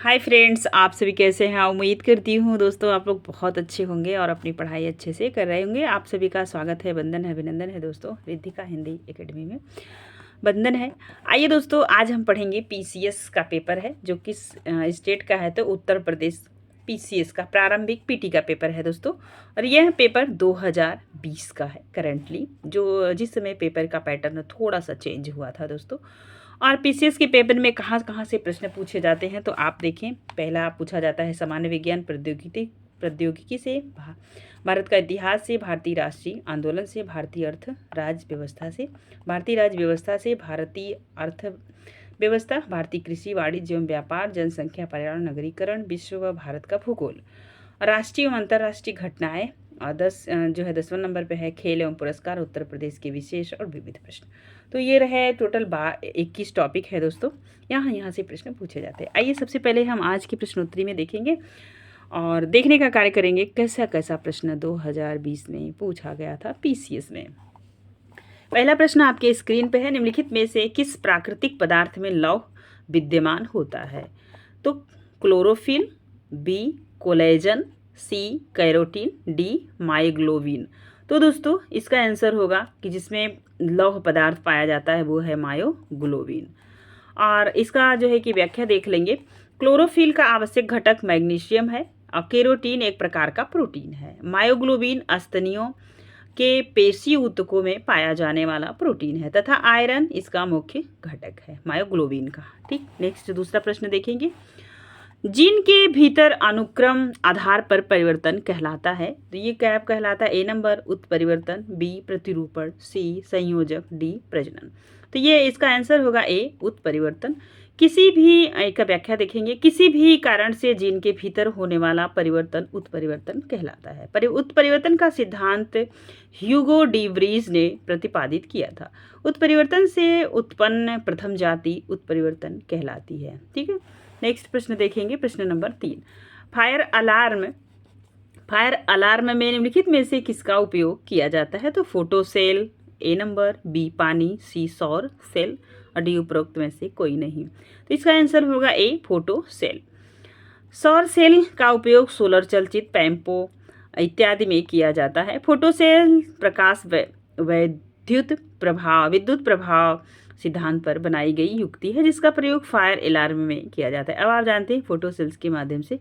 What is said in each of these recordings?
Hi friends, आप सभी कैसे हैं। उम्मीद करती हूँ दोस्तों आप लोग बहुत अच्छे होंगे और अपनी पढ़ाई अच्छे से कर रहे होंगे। आप सभी का स्वागत है, वंदन है, अभिनंदन है दोस्तों रिद्धिका हिंदी एकेडमी में। वंदन है। आइए दोस्तों, आज हम पढ़ेंगे पीसीएस का पेपर है जो किस स्टेट का है, तो उत्तर प्रदेश। पीसीएस का प्रारंभिक पीटी का पेपर है दोस्तों, और यह पेपर 2020 का है करंटली, जो जिस समय पेपर का पैटर्न थोड़ा सा चेंज हुआ था दोस्तों। और पीसीएस के पेपर में कहाँ कहाँ से प्रश्न पूछे जाते हैं, तो आप देखें। पहला पूछा जाता है सामान्य विज्ञान प्रौद्योगिकी से, भारत का इतिहास से, भारतीय राष्ट्रीय आंदोलन से, भारतीय अर्थ राज्य व्यवस्था से, भारतीय राज्य व्यवस्था से, भारतीय अर्थ व्यवस्था, भारतीय कृषि वाणिज्य एवं व्यापार, जनसंख्या, पर्यावरण, नगरीकरण, विश्व व भारत का भूगोल, राष्ट्रीय एवं अंतर्राष्ट्रीय घटनाएं। और 10वां नंबर पे है खेल एवं पुरस्कार, उत्तर प्रदेश के विशेष और विविध प्रश्न। तो ये रहे टोटल 21 टॉपिक है दोस्तों, यहाँ से प्रश्न पूछे जाते हैं। आइए सबसे पहले हम आज की प्रश्नोत्तरी में देखेंगे और देखने का कार्य करेंगे कैसा कैसा प्रश्न 2020 में पूछा गया था पीसीएस में। पहला प्रश्न आपके स्क्रीन पे है, निम्नलिखित में से किस प्राकृतिक पदार्थ में लौह विद्यमान होता है। तो क्लोरोफिल, बी कोलेजन, सी कैरोटीन, डी मायोग्लोबिन। तो दोस्तों इसका आंसर होगा कि जिसमें लौह पदार्थ पाया जाता है वो है मायोग्लोबिन। और इसका जो है कि व्याख्या देख लेंगे। क्लोरोफिल का आवश्यक घटक मैग्नीशियम है और कैरोटीन एक प्रकार का प्रोटीन है। मायोग्लोबिन स्तनियों के पेशी ऊतकों में पाया जाने वाला प्रोटीन है तथा आयरन इसका मुख्य घटक है मायोग्लोबिन का। ठीक, नेक्स्ट दूसरा प्रश्न देखेंगे। जीन के भीतर अनुक्रम आधार पर परिवर्तन कहलाता है, तो ये क्या कहलाता है। ए नंबर उत्परिवर्तन, बी प्रतिरूपण, सी संयोजक, डी प्रजनन। तो ये इसका आंसर होगा ए उत्परिवर्तन। किसी भी एक व्याख्या देखेंगे, किसी भी कारण से जीन के भीतर होने वाला परिवर्तन उत्परिवर्तन कहलाता है। उत्परिवर्तन का सिद्धांत ह्यूगो डी व्रीज ने प्रतिपादित किया था। उत्परिवर्तन से उत्पन्न प्रथम जाति उत्परिवर्तन कहलाती है। ठीक है, नेक्स्ट प्रश्न देखेंगे, प्रश्न नंबर 3। फायर अलार्म में निम्नलिखित में से किसका उपयोग किया जाता है। तो फोटो सेल ए नंबर, बी पानी, सी सौर सेल और डी उपरोक्त में से कोई नहीं। तो इसका आंसर होगा ए फोटो सेल। सौर सेल का उपयोग सोलर चलचित्र, पैम्पो इत्यादि में किया जाता है। फोटो सेल प्रकाश विद्युत प्रभाव सिद्धांत पर बनाई गई युक्ति है जिसका प्रयोग फायर अलार्म में किया जाता है। अब आप जानते हैं फोटो सेल्स के माध्यम से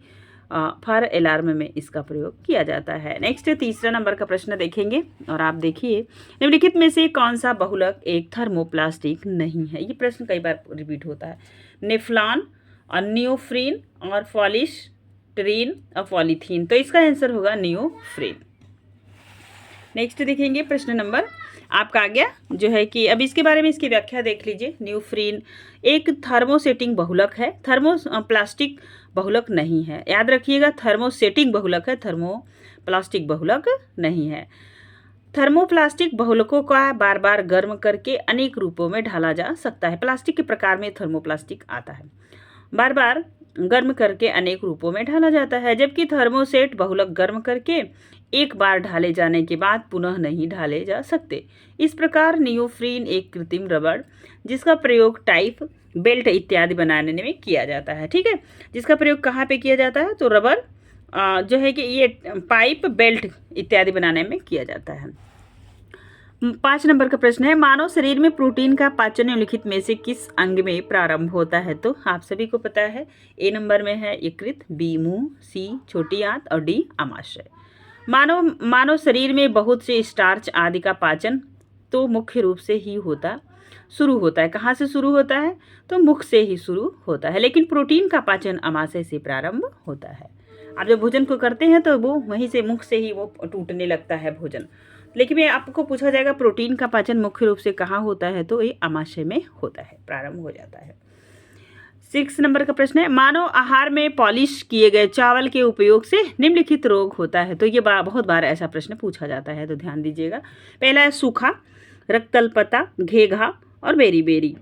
फायर अलार्म में इसका प्रयोग किया जाता है। नेक्स्ट तीसरा नंबर का प्रश्न देखेंगे और आप देखिए, निम्नलिखित में से कौन सा बहुलक एक थर्मोप्लास्टिक नहीं है। ये प्रश्न कई बार रिपीट होता है। नेफ्लॉन और नियोफ्रीन और पॉलिस्टीरीन और पॉलीथीन। तो इसका आंसर होगा नियोफ्रीन। नेक्स्ट देखेंगे प्रश्न नंबर आपका आ गया जो है कि अब इसके बारे में इसकी व्याख्या देख लीजिए। न्यूफ्रीन एक थर्मोसेटिंग बहुलक है, थर्मोप्लास्टिक बहुलक नहीं है। याद रखिएगा, थर्मोसेटिंग बहुलक है, थर्मोप्लास्टिक बहुलक नहीं है। थर्मोप्लास्टिक बहुलकों का बार बार गर्म करके अनेक रूपों में ढाला जा सकता है। प्लास्टिक के प्रकार में थर्मोप्लास्टिक आता है, बार बार गर्म करके अनेक रूपों में ढाला जाता है, जबकि थर्मोसेट बहुलक गर्म करके एक बार ढाले जाने के बाद पुनः नहीं ढाले जा सकते। इस प्रकार नियोफ्रीन एक कृत्रिम रबड़ जिसका प्रयोग टाइप, बेल्ट इत्यादि बनाने में किया जाता है। ठीक है, जिसका प्रयोग कहाँ पे किया जाता है, तो रबड़ जो है कि ये पाइप, बेल्ट इत्यादि बनाने में किया जाता है। 5 नंबर का प्रश्न है, मानव शरीर में प्रोटीन का पाचन निम्नलिखित में से किस अंग में प्रारंभ होता है। तो आप सभी को पता है, ए नंबर में है यकृत, बी मुंह, सी छोटी आंत और डी आमाशय। मानव शरीर में बहुत से स्टार्च आदि का पाचन तो मुख्य रूप से ही शुरू होता है। कहाँ से शुरू होता है, तो मुख से ही शुरू होता है, लेकिन प्रोटीन का पाचन आमाशय से प्रारंभ होता है। आप जब भोजन को करते हैं तो वो वहीं से मुख से ही वो टूटने लगता है भोजन। लेकिन मैं आपको पूछा जाएगा प्रोटीन का पाचन मुख्य रूप से कहाँ होता है, तो ये आमाशय में होता है, प्रारंभ हो जाता है। 6 नंबर का प्रश्न है, मानव आहार में पॉलिश किए गए चावल के उपयोग से निम्नलिखित रोग होता है। तो ये बहुत बार ऐसा प्रश्न पूछा जाता है, तो ध्यान दीजिएगा। पहला है सूखा, रक्तल्पता, घेघा और बेरी।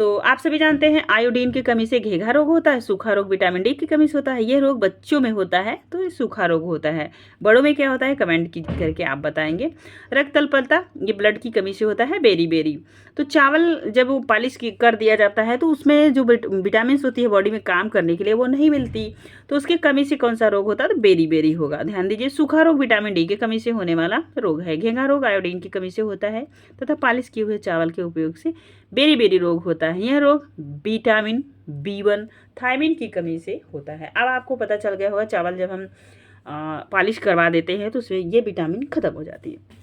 तो आप सभी जानते हैं आयोडीन की कमी से घेघा रोग होता है, सूखा रोग विटामिन डी की कमी से होता है। ये रोग बच्चों में होता है तो ये सूखा रोग होता है। बड़ों में क्या होता है कमेंट करके आप बताएंगे। रक्त अल्पलता ये ब्लड की कमी से होता है। बेरी बेरी तो चावल जब वो पॉलिश कर दिया जाता है तो उसमें जो विटामिन होती है बॉडी में काम करने के लिए वो नहीं मिलती, तो उसकी कमी से कौन सा रोग होता है तो बेरी बेरी होगा। ध्यान दीजिए सूखा रोग विटामिन डी की कमी से होने वाला रोग है। घेंघा रोग आयोडीन की कमी से होता है तथा पॉलिश किए हुए चावल के उपयोग से बेरी बेरी रोग होता है। यह रोग विटामिन B1 थायमिन की कमी से होता है। अब आपको पता चल गया होगा चावल जब हम पॉलिश करवा देते हैं तो उसमें ये विटामिन खत्म हो जाती है।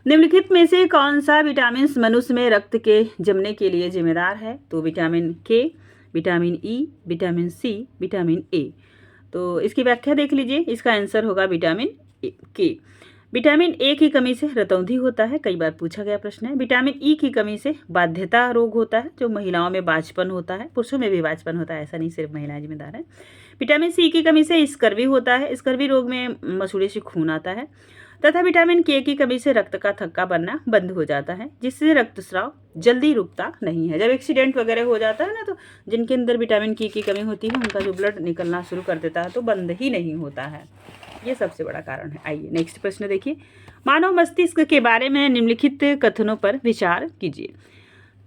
निम्नलिखित में से कौन सा विटामिन मनुष्य में रक्त के जमने के लिए जिम्मेदार है तो vitamin K, vitamin E, vitamin C, vitamin A. तो इसकी व्याख्या देख लीजिए। इसका आंसर होगा विटामिन के। विटामिन ए की कमी से रतौंधी होता है, कई बार पूछा गया प्रश्न है। विटामिन ई की कमी से बाध्यता रोग होता है, जो महिलाओं में बांझपन होता है, पुरुषों में भी बांझपन होता है, ऐसा नहीं सिर्फ महिलाएं जिम्मेदार है। विटामिन सी की कमी से स्कर्वी होता है, स्कर्वी रोग में मसूड़े से खून आता है। तथा विटामिन के की कमी से रक्त का थक्का बनना बंद हो जाता है, जिससे रक्तस्राव जल्दी रुकता नहीं है। जब एक्सीडेंट वगैरह हो जाता है ना तो जिनके अंदर विटामिन के की कमी होती है उनका जो ब्लड निकलना शुरू कर देता है तो बंद ही नहीं होता है, ये सबसे बड़ा कारण है। आइए नेक्स्ट प्रश्न देखिए। मानव मस्तिष्क के बारे में निम्नलिखित कथनों पर विचार कीजिए।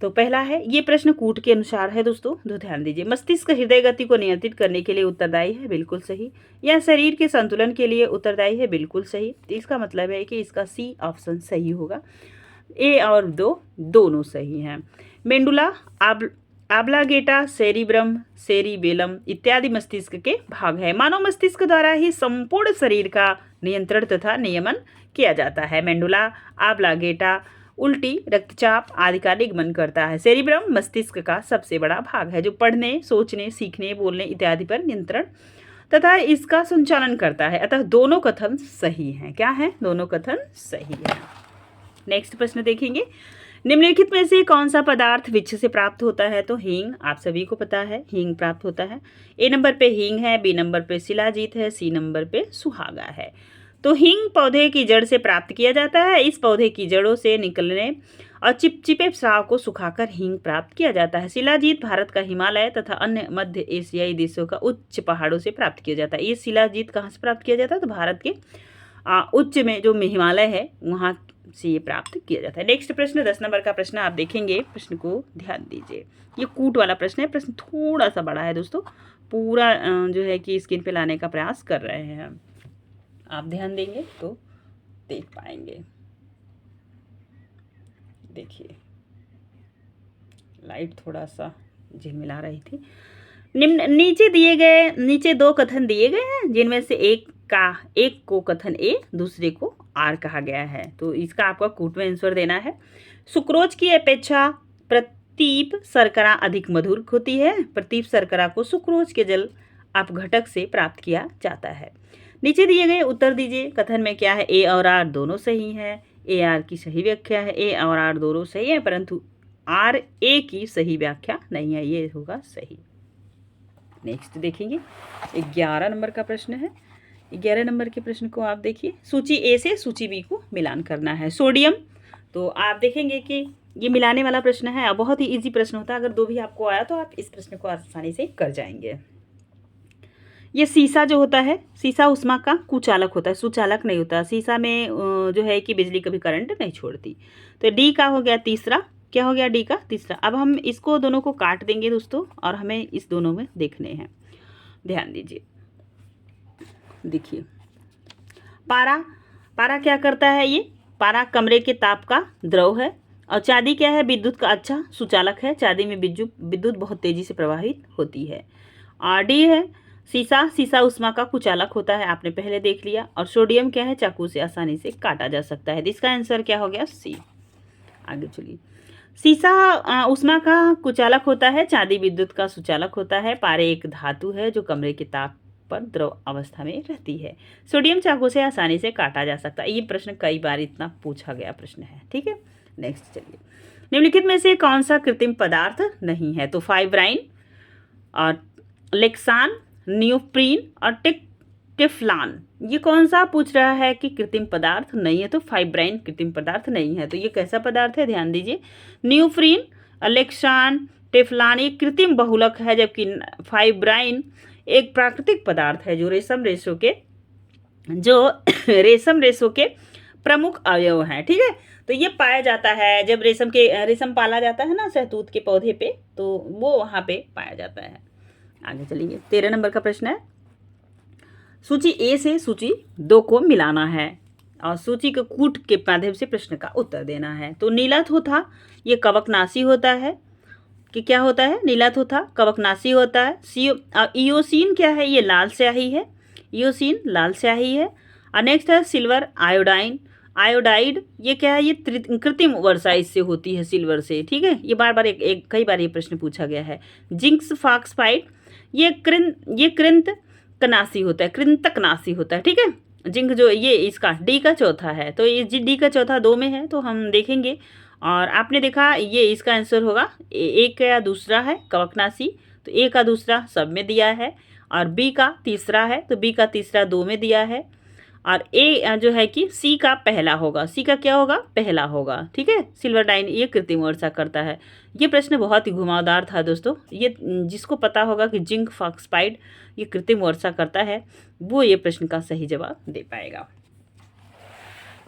तो पहला है, ये प्रश्न कूट के अनुसार है दोस्तों, तो ध्यान दीजिए। मस्तिष्क हृदय गति को नियंत्रित करने के लिए उत्तरदायी है, बिल्कुल सही। यह शरीर के संतुलन के लिए उत्तरदायी है, बिल्कुल सही। तो इसका मतलब है कि इसका सी ऑप्शन सही होगा। ए और दो दोनों सही हैं। मेंडुला, आब्लागेटा, सेरिब्रम, सेरिबेलम इत्यादि मस्तिष्क के भाग है। मानव मस्तिष्क द्वारा ही संपूर्ण शरीर का नियंत्रण तथा नियमन किया जाता है। मेंडुला, आब्लागेटा उल्टी, रक्तचाप आदि का निगमन करता है। सेरिब्रम मस्तिष्क का सबसे बड़ा भाग है जो पढ़ने, सोचने, सीखने, बोलने इत्यादि पर नियंत्रण तथा इसका संचालन करता है। अतः दोनों कथन सही हैं। क्या है? दोनों कथन सही है। नेक्स्ट प्रश्न देखेंगे। निम्नलिखित में से कौन सा पदार्थ वृक्ष से प्राप्त होता है तो हींग, आप सभी को पता है हींग प्राप्त होता है। ए नंबर पे हींग है, बी नंबर पे शिलाजीत है, सी नंबर पे सुहागा है। तो हींग पौधे की जड़ से प्राप्त किया जाता है। इस पौधे की जड़ों से निकलने और चिपचिपे स्राव को सुखाकर हींग प्राप्त किया जाता है। शिलाजीत भारत का हिमालय तथा अन्य मध्य एशियाई देशों का उच्च पहाड़ों से प्राप्त किया जाता है। ये शिलाजीत कहाँ से प्राप्त किया जाता है तो भारत के उच्च में जो हिमालय है वहाँ से ये प्राप्त किया जाता है। नेक्स्ट प्रश्न 10 नंबर का प्रश्न आप देखेंगे, प्रश्न को ध्यान दीजिए। ये कूट वाला प्रश्न है, प्रश्न थोड़ा सा बड़ा है दोस्तों, पूरा जो है कि स्क्रीन पे लाने का प्रयास कर रहे हैं। आप ध्यान देंगे तो देख पाएंगे। देखिए लाइट थोड़ा सा झिलमिला रही थी। नीचे दो कथन दिए गए हैं जिनमें से एक को कथन ए, दूसरे को आर कहा गया है। तो इसका आपका कूट में आंसर देना है। सुक्रोज की अपेक्षा प्रतीप शर्करा अधिक मधुर होती है। प्रतीप शर्करा को सुक्रोज के जल अपघटक से प्राप्त किया जाता है। नीचे दिए गए उत्तर दीजिए। कथन में क्या है? ए और आर दोनों सही है। ए आर की सही व्याख्या है, ए और आर दोनों सही है, परंतु आर ए की सही व्याख्या नहीं है, ये होगा सही। नेक्स्ट देखेंगे 11 नंबर का प्रश्न है। 11 नंबर के प्रश्न को आप देखिए। सूची ए से सूची बी को मिलान करना है। सोडियम, तो आप देखेंगे कि ये मिलाने वाला प्रश्न है, बहुत ही इजी प्रश्न होता है। अगर दो भी आपको आया तो आप इस प्रश्न को आसानी से कर जाएंगे। ये सीसा जो होता है, सीसा उष्मा का कुचालक होता है, सुचालक नहीं होता। सीसा में जो है कि बिजली कभी करंट नहीं छोड़ती। तो डी का हो गया तीसरा, क्या हो गया डी का तीसरा। अब हम इसको दोनों को काट देंगे दोस्तों और हमें इस दोनों में देखने हैं। ध्यान दीजिए, देखिए पारा क्या करता है? ये पारा कमरे के ताप का द्रव है। और चांदी क्या है? विद्युत का अच्छा सुचालक है। चांदी में विद्युत बहुत तेजी से प्रवाहित होती है। और डी है सीसा उष्मा का कुचालक होता है, आपने पहले देख लिया। और सोडियम क्या है? चाकू से आसानी से काटा जा सकता है। इसका आंसर क्या हो गया? सी। आगे चलिए। सीसा उष्मा का कुचालक होता है, चांदी विद्युत का सुचालक होता है। पारे एक धातु है जो कमरे के ताप पर द्रव अवस्था में रहती है। सोडियम चाकू से आसानी से काटा जा सकता है। ये प्रश्न कई बार इतना पूछा गया प्रश्न है, ठीक है। नेक्स्ट चलिए। निम्नलिखित में से कौन सा कृत्रिम पदार्थ नहीं है? तो फाइब्राइन और लेक्सान, नियोप्रीन और टेफ्लॉन, ये कौन सा पूछ रहा है कि कृत्रिम पदार्थ नहीं है? तो फाइब्राइन कृत्रिम पदार्थ नहीं है। तो ये कैसा पदार्थ है? ध्यान दीजिए। नियोप्रीन अलेक्सान, टेफ्लॉन ये कृत्रिम बहुलक है, जबकि फाइब्राइन एक प्राकृतिक पदार्थ है जो रेशम रेशों के प्रमुख अवयव हैं। ठीक है, तो ये पाया जाता है जब रेशम पाला जाता है ना शहतूत के पौधे पे, तो वो वहाँ पे पाया जाता है। आगे चलिए, 13 नंबर का प्रश्न है, सूची ए से सूची 2 को मिलाना है और सूची के कूट के माध्यम से प्रश्न का उत्तर देना है। तो नीला थोथा ये कवकनाशी होता है कि क्या होता है, नीला थोथा कवकनाशी होता है। इयोसिन क्या है, ये लाल स्याही है, इयोसिन लाल स्याही है। और नेक्स्ट है सिल्वर आयोडाइड, ये क्या है, ये कृत्रिम वर्षा इससे होती है, सिल्वर से। ठीक है, ये बार बार कई बार ये प्रश्न पूछा गया है। जिंक्स फॉस्फाइड ये कृंतकनाशी होता है। ठीक है, जिंक जो ये इसका डी का चौथा है, तो ये डी का चौथा 2 में है, तो हम देखेंगे। और आपने देखा ये इसका आंसर होगा ए का दूसरा है कवकनाशी, तो ए का दूसरा सब में दिया है, और बी का तीसरा है, तो बी का तीसरा 2 में दिया है, और ए जो है कि सी का पहला होगा, सी का क्या होगा, पहला होगा। ठीक है, सिल्वरडाइन ये कृत्रिम वर्षा करता है। ये प्रश्न बहुत ही घुमावदार था दोस्तों, ये जिसको पता होगा कि जिंक फॉस्फाइड ये कृत्रिम वर्षा करता है, वो ये प्रश्न का सही जवाब दे पाएगा।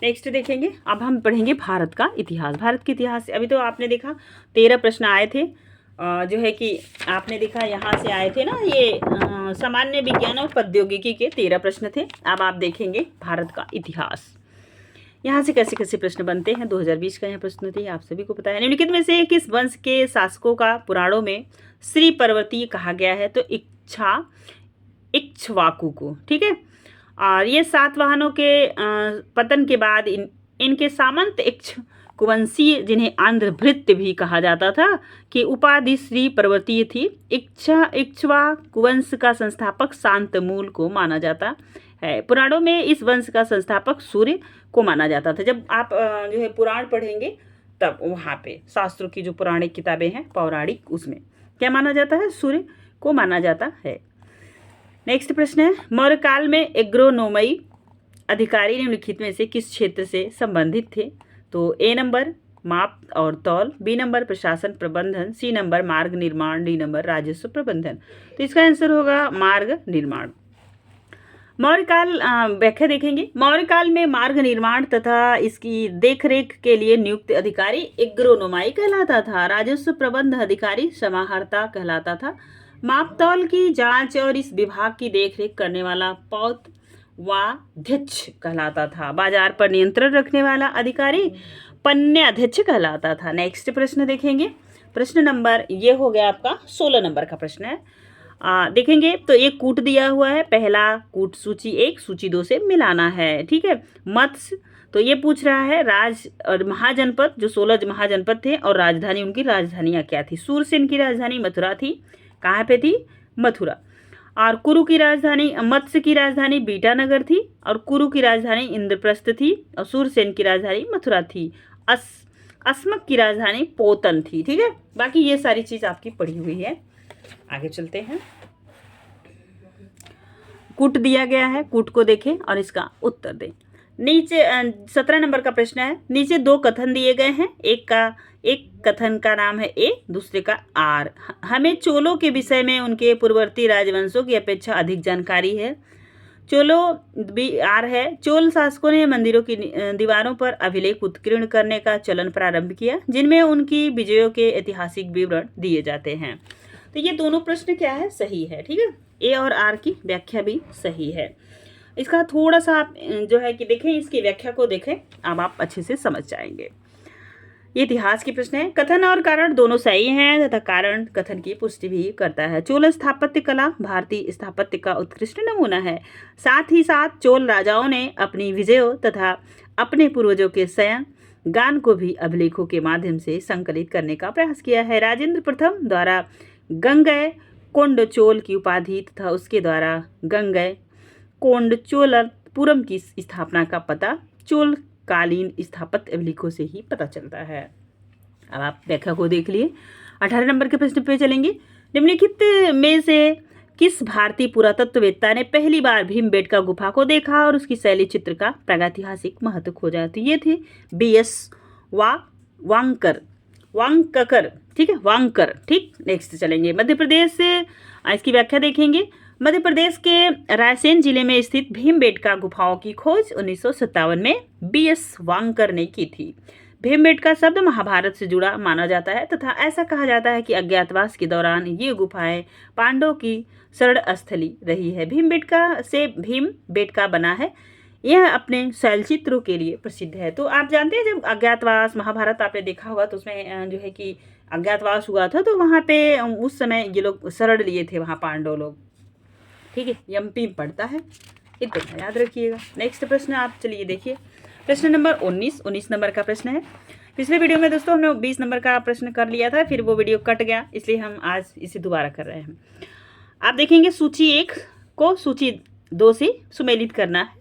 नेक्स्ट देखेंगे, अब हम पढ़ेंगे भारत का इतिहास। भारत के इतिहास से अभी तो आपने देखा 13 प्रश्न आए थे, जो है कि आपने देखा यहाँ से आए थे ना, ये सामान्य विज्ञान और प्रौद्योगिकी के 13 प्रश्न थे। अब आप देखेंगे भारत का इतिहास, यहाँ से कैसे कैसे प्रश्न बनते हैं। 2020 का यह प्रश्न थे, आप सभी को पता है। निम्नलिखित में से किस वंश के शासकों का पुराणों में श्री पर्वतीय कहा गया है, तो इक्ष्वाकु को। ठीक है, और ये सातवाहनों के पतन के बाद इनके सामंत इक्ष्वाकुवंशीय, जिन्हें आंध्रभृत्य भी कहा जाता था, कि उपाधि श्री पर्वतीय थी। इक्ष्वाकुवंश का संस्थापक शांतमूल को माना जाता है। पुराणों में इस वंश का संस्थापक सूर्य को माना जाता था। जब आप जो है पुराण पढ़ेंगे तब वहाँ पे शास्त्रों की जो पौराणिक किताबें हैं पौराणिक, उसमें क्या माना जाता है, सूर्य को माना जाता है। नेक्स्ट प्रश्न है, मौर्य काल में एग्रोनोमई अधिकारी निम्नलिखित में से किस क्षेत्र से संबंधित थे, तो ए नंबर माप और तौल, बी नंबर प्रशासन प्रबंधन, सी नंबर मार्ग निर्माण, डी नंबर राजस्व प्रबंधन। तो इसका आंसर होगा मार्ग निर्माण। मौर्य काल व्याख्या देखेंगे। मौर्य काल में मार्ग निर्माण तथा इसकी देखरेख के लिए नियुक्त अधिकारी एग्रोनोमाई कहलाता था। राजस्व प्रबंध अधिकारी समाहर्ता कहलाता था। मापतौल की जांच और इस विभाग की देखरेख करने वाला पौतवाध्यक्ष कहलाता था। बाजार पर नियंत्रण रखने वाला अधिकारी पन्याध्यक्ष कहलाता था। नेक्स्ट प्रश्न देखेंगे, प्रश्न नंबर ये हो गया आपका 16 नंबर का प्रश्न है। देखेंगे तो एक कूट दिया हुआ है, पहला कूट सूची 1 सूची 2 से मिलाना है। ठीक है, मत्स्य तो ये पूछ रहा है राज और महाजनपद, जो 16 महाजनपद थे, और राजधानी उनकी राजधानियाँ क्या थी। सूरसेन की राजधानी मथुरा थी, कहाँ पे थी, मथुरा। और कुरु की राजधानी, मत्स्य की राजधानी बीटानगर थी, और कुरु की राजधानी इंद्रप्रस्थ थी, और सूरसेन की राजधानी मथुरा थी। अस्मक की राजधानी पोतन थी। ठीक है, बाकी ये सारी चीज आपकी पढ़ी हुई है। आगे चलते हैं, कूट दिया गया है, कूट को देखें और इसका उत्तर दें। नीचे 17 नंबर का प्रश्न है, नीचे 2 कथन दिए गए हैं, एक कथन का नाम है ए, दूसरे का आर। हमें चोलों के विषय में उनके पूर्ववर्ती राजवंशों की अपेक्षा अधिक जानकारी है। चोलो भी आर है। चोल शासकों ने मंदिरों की दीवारों पर अभिलेख उत्कीर्ण करने का चलन प्रारंभ किया, जिनमें उनकी विजयों के ऐतिहासिक विवरण दिए जाते हैं। तो ये दोनों प्रश्न क्या है, सही है। ठीक है, ए और आर की व्याख्या भी सही है। इसका थोड़ा सा आप जो है कि देखें, इसकी व्याख्या को देखें, अब आप अच्छे से समझ जाएंगे। ये इतिहास की प्रश्न है। कथन और कारण दोनों सही हैं तथा कारण कथन की पुष्टि भी करता है। चोल स्थापत्य कला भारतीय स्थापत्य का उत्कृष्ट नमूना है। साथ ही साथ चोल राजाओं ने अपनी विजयों तथा अपने पूर्वजों के शयन गान को भी अभिलेखों के माध्यम से संकलित करने का प्रयास किया है। राजेंद्र प्रथम द्वारा गंगय कोंडचोल की उपाधि तथा उसके द्वारा गंगय कोंडचोलपुरम की स्थापना का पता चोल कालीन स्थापत्य अभिलेखों से ही पता चलता है। अब आप व्याख्या को देख लिए। 18 नंबर के प्रश्न पे चलेंगे। निम्नलिखित में से किस भारतीय पुरातत्ववेत्ता ने पहली बार भीमबेटका गुफा को देखा और उसकी शैली चित्र का प्रागैतिहासिक महत्व खोजा? तो ये थे BS वांकर। वांककर, ठीक है, वांकर। ठीक, नेक्स्ट चलेंगे मध्य प्रदेश से, इसकी व्याख्या देखेंगे। मध्य प्रदेश के रायसेन जिले में स्थित भीमबेटका गुफाओं की खोज 1957 में बीएस वांकर ने की थी। भीमबेटका शब्द महाभारत से जुड़ा माना जाता है तथा ऐसा कहा जाता है कि अज्ञातवास के दौरान ये गुफाएं पांडवों की शरण स्थली रही है। भीमबेटका से भीमबेटका बना है। यह अपने शैलचित्रों के लिए प्रसिद्ध है। तो आप जानते हैं जब अज्ञातवास महाभारत आपने देखा होगा तो उसमें जो है कि अज्ञातवास हुआ था तो वहाँ पे उस समय ये लोग शरण लिए थे वहाँ पांडव लोग। ठीक है, एमपी में पढ़ता है, इतना याद रखिएगा। नेक्स्ट प्रश्न आप चलिए देखिए, प्रश्न नंबर 19 नंबर का प्रश्न है। पिछले वीडियो में दोस्तों हमने 20 नंबर का प्रश्न कर लिया था, फिर वो वीडियो कट गया, इसलिए हम आज इसे दोबारा कर रहे हैं। आप देखेंगे सूची 1 को सूची 2 से सुमेलित करना है।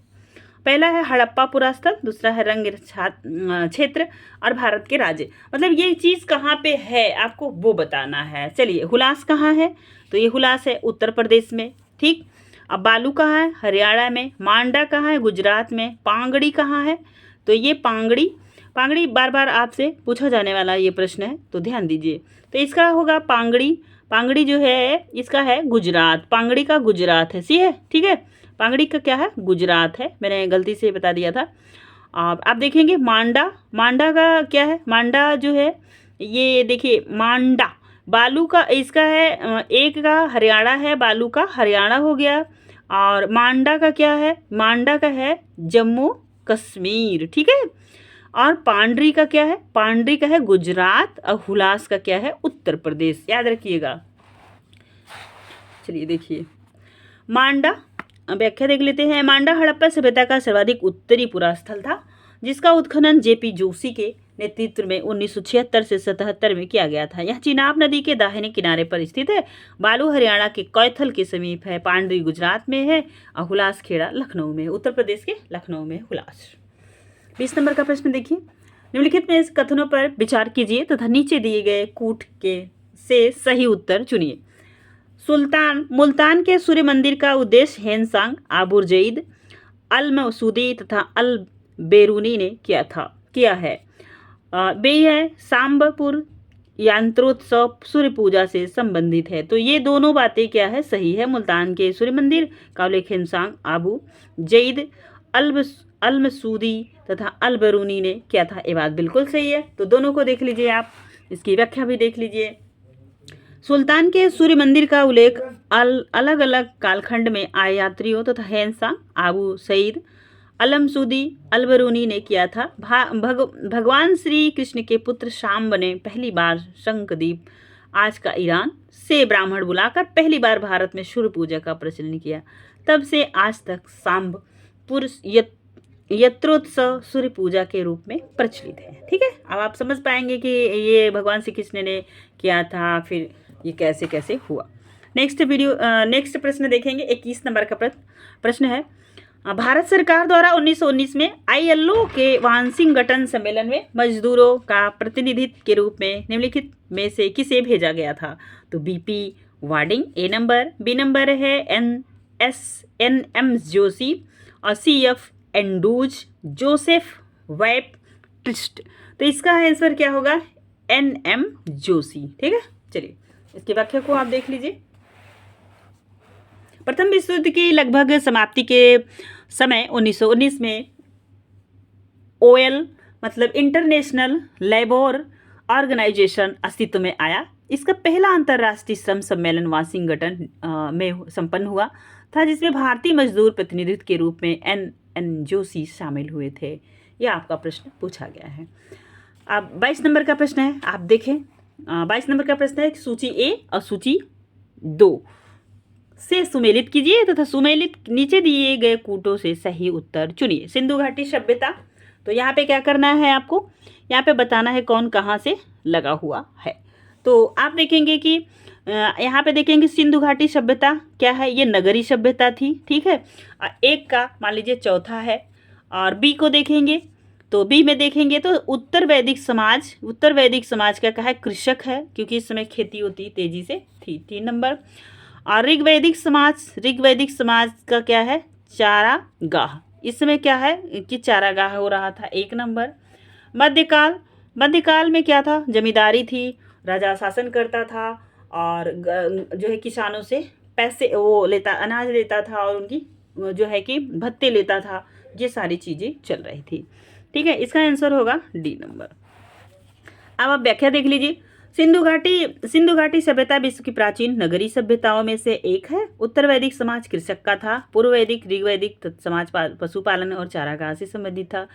पहला है हड़प्पा पुरास्थल, दूसरा है रंग क्षेत्र और भारत के राज्य। मतलब ये चीज़ कहाँ पे है आपको वो बताना है। चलिए, हुलास कहाँ है? तो ये हुलास है उत्तर प्रदेश में। ठीक, अब बालू कहाँ है? हरियाणा में। मांडा कहाँ है? गुजरात में। पांगड़ी कहाँ है? तो ये पांगड़ी बार बार आपसे पूछा जाने वाला ये प्रश्न है, तो ध्यान दीजिए। तो इसका होगा पांगड़ी जो है इसका है गुजरात, पांगड़ी का गुजरात है। सी है, ठीक है, पांगड़ी का क्या है? गुजरात है, मैंने गलती से बता दिया था। आप देखेंगे मांडा का क्या है? मांडा जो है ये देखिए, मांडा बालू का इसका है, एक का हरियाणा है, बालू का हरियाणा हो गया। और मांडा का क्या है? मांडा का है जम्मू कश्मीर। ठीक है, और पांडरी का क्या है? पांडरी का है गुजरात और हुलास का क्या है? उत्तर प्रदेश। याद रखिएगा। चलिए देखिए, मांडा व्याख्या देख लेते हैं। मांडा हड़प्पा सभ्यता का सर्वाधिक उत्तरी पुरास्थल था, जिसका उत्खनन जेपी जोशी के नेतृत्व में 1976 से 77 में किया गया था। यह चिनाब नदी के दाहिने किनारे पर स्थित है। बालू हरियाणा के कैथल के समीप है। पांडरी गुजरात में है और हुलास खेड़ा लखनऊ में है। उत्तर प्रदेश के लखनऊ में हुलास। 20 नंबर का प्रश्न देखिए, निम्नलिखित में कथनों पर विचार कीजिए तथा नीचे दिए गए कूट के से सही उत्तर चुनिए। मुल्तान के सूर्य मंदिर का उद्देश्य हेनसांग, आबुर जईद, अल मसूदी तथा अल बेरूनी ने किया है। बे है सांबपुर यंत्रोत्सव सूर्य पूजा से संबंधित है। तो ये दोनों बातें क्या है? सही है। मुल्तान के सूर्य मंदिर का उल्लेख हेनसांग, आबू जईद, अल मसूदी तथा अल बेरूनी ने किया था। ये बात बिल्कुल सही है। तो दोनों को देख लीजिए आप, इसकी व्याख्या भी देख लीजिए। सुल्तान के सूर्य मंदिर का उल्लेख अलग अलग कालखंड में आए यात्रियों तथा हेनसांग, आबू सईद, अलमसूदी, अलबरूनी ने किया था। भगवान श्री कृष्ण के पुत्र शाम्ब ने पहली बार शंखदीप, आज का ईरान, से ब्राह्मण बुलाकर पहली बार भारत में सूर्य पूजा का प्रचलन किया। तब से आज तक सांबपुर यत्रोत्सव सूर्य पूजा के रूप में प्रचलित है। ठीक है, अब आप समझ पाएंगे कि ये भगवान श्री कृष्ण ने किया था, फिर ये कैसे कैसे हुआ। नेक्स्ट प्रश्न देखेंगे। 21 नंबर का प्रश्न है, भारत सरकार द्वारा 1919 में ILO के वाशिंगटन सम्मेलन में मजदूरों का प्रतिनिधित्व के रूप में निम्नलिखित में से किसे भेजा गया था? तो BP वार्डिंग ए नंबर, बी नंबर है NM जोशी और CF एंडूज जोसेफ वेब ट्रिस्ट। तो इसका आंसर क्या होगा? NM जोशी। ठीक है, चलिए इसकी व्याख्या को आप देख लीजिए। प्रथम विश्व युद्ध की लगभग समाप्ति के समय 1919 में OL मतलब इंटरनेशनल लेबर ऑर्गेनाइजेशन अस्तित्व में आया। इसका पहला अंतर्राष्ट्रीय श्रम सम्मेलन वाशिंगटन में संपन्न हुआ था, जिसमें भारतीय मजदूर प्रतिनिधित्व के रूप में NN जोशी शामिल हुए थे। यह आपका प्रश्न पूछा गया है। अब 22 नंबर का प्रश्न है, आप देखें। 22 नंबर का प्रश्न है, सूची A और सूची 2 से सुमेलित कीजिए तथा सुमेलित नीचे दिए गए कूटों से सही उत्तर चुनिए। सिंधु घाटी सभ्यता, तो यहाँ पे क्या करना है आपको? यहाँ पे बताना है कौन कहाँ से लगा हुआ है। तो आप देखेंगे कि यहाँ पे देखेंगे सिंधु घाटी सभ्यता क्या है? ये नगरी सभ्यता थी। ठीक है, एक का मान लीजिए चौथा है। और बी को देखेंगे तो बी में देखेंगे तो उत्तर वैदिक समाज का है? कृषक है, क्योंकि इस समय खेती होती तेजी से थी। 3 नंबर। और ऋग्वैदिक समाज का क्या है? चारागाह। इस समय क्या है कि चारागाह हो रहा था। 1 नंबर। मध्यकाल मध्यकाल में क्या था, जमींदारी थी, राजा शासन करता था और जो है किसानों से पैसे वो लेता, अनाज लेता था और उनकी जो है कि भत्ते लेता था। ये सारी चीज़ें चल रही थी। ठीक है, इसका आंसर होगा डी नंबर। अब आप व्याख्या देख लीजिए। सिंधु घाटी सभ्यता विश्व की प्राचीन नगरीय सभ्यताओं में से एक है। उत्तर वैदिक समाज कृषक का था। पूर्व वैदिक ऋग्वैदिक समाज पशुपालन और चारागाह से संबंधित था,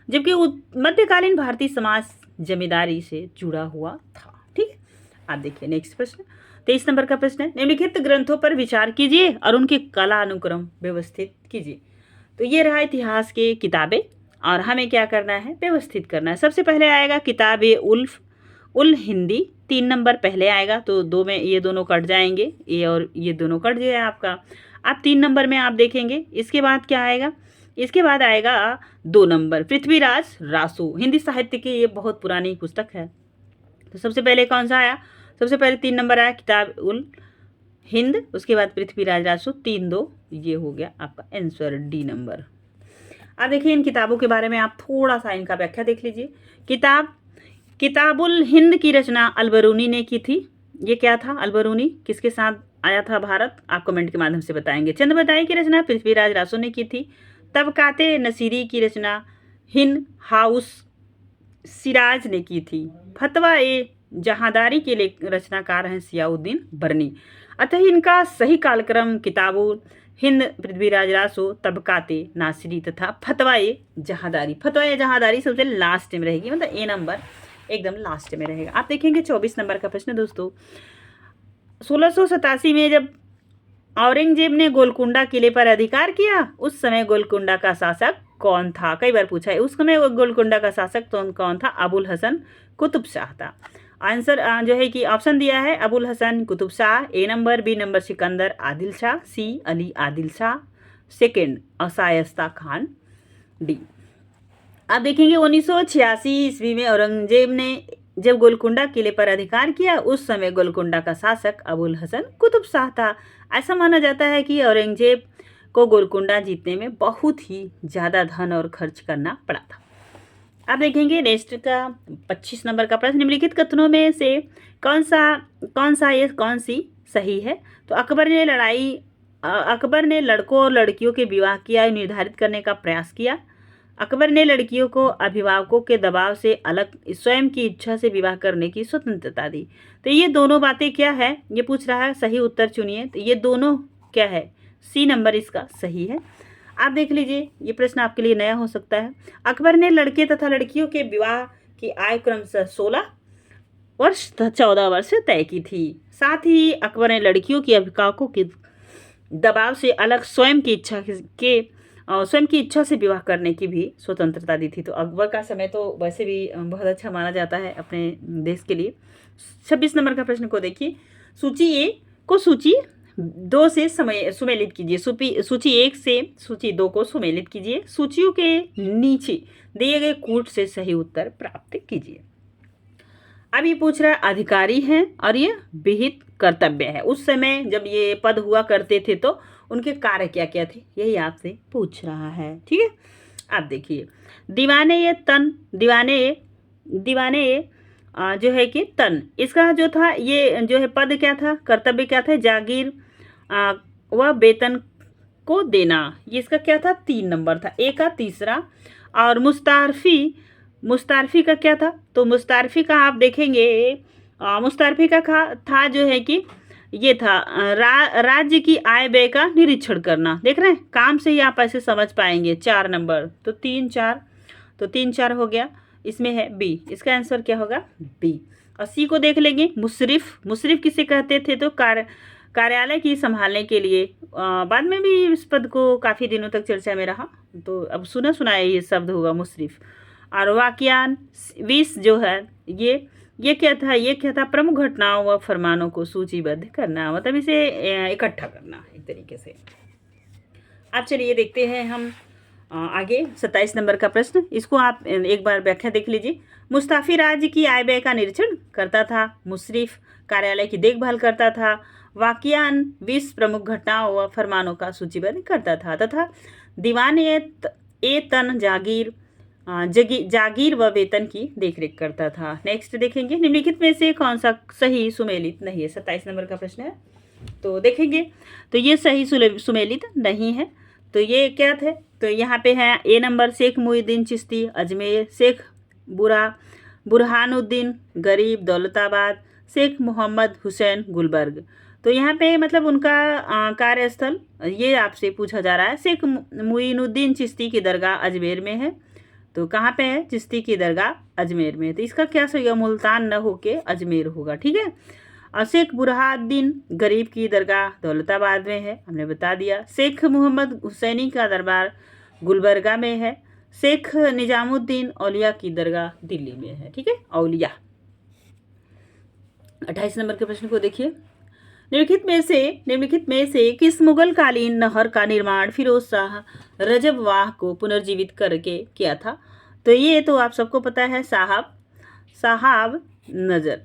जबकि मध्यकालीन भारतीय समाज जमींदारी से जुड़ा हुआ था। ठीक है, आप देखिए नेक्स्ट प्रश्न, 23 नंबर का प्रश्न है, निम्नलिखित ग्रंथों पर विचार कीजिए और उनके कला अनुक्रम व्यवस्थित कीजिए। तो ये रहा इतिहास के किताबें और हमें क्या करना है, व्यवस्थित करना है। सबसे पहले आएगा किताब उल हिंदी, 3 नंबर पहले आएगा, तो दो में ये दोनों कट जाएंगे, ये और ये दोनों कट जाएगा आपका। आप 3 नंबर में आप देखेंगे। इसके बाद क्या आएगा, इसके बाद आएगा 2 नंबर पृथ्वीराज रासो, हिंदी साहित्य की ये बहुत पुरानी पुस्तक है। तो सबसे पहले कौन सा आया, सबसे पहले 3 नंबर आया किताब उल हिंद, उसके बाद पृथ्वीराज रासो, 3-2 ये हो गया आपका आंसर डी नंबर। अब देखिए इन किताबों के बारे में आप थोड़ा सा इनका व्याख्या देख लीजिए। किताबुल हिंद की रचना अलबरूनी ने की थी। ये क्या था, अलबरूनी किसके साथ आया था भारत, आप कमेंट के माध्यम से बताएंगे। चंद की रचना पृथ्वीराज रासो ने की थी। तबकाते नसीरी की रचना हिंद हाउस सिराज ने की थी। फतवा ए जहादारी के लिए रचनाकार हैं सियाउद्दीन बरनी। अतः इनका सही कालक्रम किताबुल हिंद, पृथ्वीराज रासो, तबकाते नासिरी तथा फतवा ए जहादारी। फतवा ए जहादारी सबसे लास्ट में रहेगी, मतलब ए नंबर एकदम लास्ट में रहेगा। आप देखेंगे 24 नंबर का प्रश्न दोस्तों, 1687 में जब औरंगजेब ने गोलकुंडा किले पर अधिकार किया, उस समय गोलकुंडा का शासक कौन था। कई बार पूछा है, उस समय गोलकुंडा का शासक तो कौन था, अबुल हसन कुतुब शाह था। आंसर जो है कि ऑप्शन दिया है Abul Hasan Qutub Shah, A number, B number Sikandar Adil Shah, C Ali Adil Shah, second Shaista Khan, D. आप देखेंगे 1986 ईस्वी में औरंगजेब ने जब गोलकुंडा किले पर अधिकार किया, उस समय गोलकुंडा का शासक अबुल हसन कुतुब शाह था। ऐसा माना जाता है कि औरंगजेब को गोलकुंडा जीतने में बहुत ही ज़्यादा धन और खर्च करना पड़ा था। अब देखेंगे नेक्स्ट का 25 नंबर का प्रश्न, निम्नलिखित कथनों में से कौन सी सही है। तो अकबर ने लड़कों और लड़कियों के विवाह की आयु निर्धारित करने का प्रयास किया। अकबर ने लड़कियों को अभिभावकों के दबाव से अलग स्वयं की इच्छा से विवाह करने की स्वतंत्रता दी। तो ये दोनों बातें क्या है, ये पूछ रहा है, सही उत्तर चुनिए। तो ये दोनों क्या है, सी नंबर इसका सही है। आप देख लीजिए, ये प्रश्न आपके लिए नया हो सकता है। अकबर ने लड़के तथा लड़कियों के विवाह की आयु क्रमशः 16 वर्ष तथा 14 वर्ष तय की थी। साथ ही अकबर ने लड़कियों की अभिभावकों के दबाव से अलग स्वयं की इच्छा से विवाह करने की भी स्वतंत्रता दी थी। तो अकबर का समय तो वैसे भी बहुत अच्छा माना जाता है अपने देश के लिए। 26 नंबर का प्रश्न को देखिए, सूची ए को सूची 2 से सुमेलित कीजिए। सूची 1 से सूची 2 को सुमेलित कीजिए। सूचियों के नीचे दिए गए कूट से सही उत्तर प्राप्त कीजिए। अब ये पूछ रहा है अधिकारी हैं और ये विहित कर्तव्य है। उस समय जब ये पद हुआ करते थे तो उनके कार्य क्या क्या थे, यही आपसे पूछ रहा है। ठीक है, आप देखिए, दीवाने जो है कि तन, इसका जो था ये जो है पद क्या था, कर्तव्य क्या था, जागीर व वेतन को देना। ये इसका क्या था, 3 नंबर था, ए का तीसरा। और मुस्तारफी का क्या था, तो मुस्तारफी का आप देखेंगे मुस्तारफी का था जो है कि ये था राज्य की आय व्यय का निरीक्षण करना। देख रहे हैं, काम से ही आप ऐसे समझ पाएंगे। 4 नंबर, तो 3-4 हो गया। इसमें है बी, इसका आंसर क्या होगा, बी। और सी को देख लेंगे, मुशरिफ किसे कहते थे, तो कार्यालय की संभालने के लिए। बाद में भी इस पद को काफ़ी दिनों तक चर्चा में रहा, तो अब सुना है ये शब्द होगा मुशरिफ। और वाक्यान 20 जो है ये क्या था, प्रमुख घटनाओं व फरमानों को सूचीबद्ध करना, मतलब इसे इकट्ठा करना एक तरीके से। अब चलिए देखते हैं हम आगे 27 नंबर का प्रश्न। इसको आप एक बार व्याख्या देख लीजिए। मुस्ताफी राज्य की आय व्यय का निरीक्षण करता था। मुशरिफ कार्यालय की देखभाल करता था। वाकियान 20 प्रमुख घटनाओं व फरमानों का सूचीबद्ध करता था। तथा दीवान ए तन जागीर जागीर व वेतन की देखरेख करता था। नेक्स्ट देखेंगे, निम्नलिखित में से कौन सा सही सुमेलित नहीं है। 27 नंबर का प्रश्न है, तो देखेंगे तो ये सही सुमेलित नहीं है। तो ये क्या थे, तो यहाँ पे है ए नंबर शेख मुहिउद्दीन चिश्ती अजमेर, शेख बुरहानुद्दीन गरीब दौलताबाद, शेख मोहम्मद हुसैन गुलबर्ग। तो यहाँ पे मतलब उनका कार्यस्थल ये आपसे पूछा जा रहा है। शेख मुइनुद्दीन चिश्ती की दरगाह अजमेर में है। तो कहाँ पे है, चिश्ती की दरगाह अजमेर में। तो इसका क्या सही होगा, मुल्तान न होके अजमेर होगा, ठीक है। और शेख बुरहानुद्दीन गरीब की दरगाह दौलताबाद में है, हमने बता दिया। शेख मोहम्मद हुसैनी का दरबार गुलबर्गा में है। शेख निजामुद्दीन औलिया की दरगाह दिल्ली में है, ठीक है, औलिया। 28 नंबर के प्रश्न को देखिए, निम्नलिखित में से किस मुगल कालीन नहर का निर्माण फिरोज शाह रजबवाह को पुनर्जीवित करके किया था। तो ये तो आप सबको पता है, साहब नजर।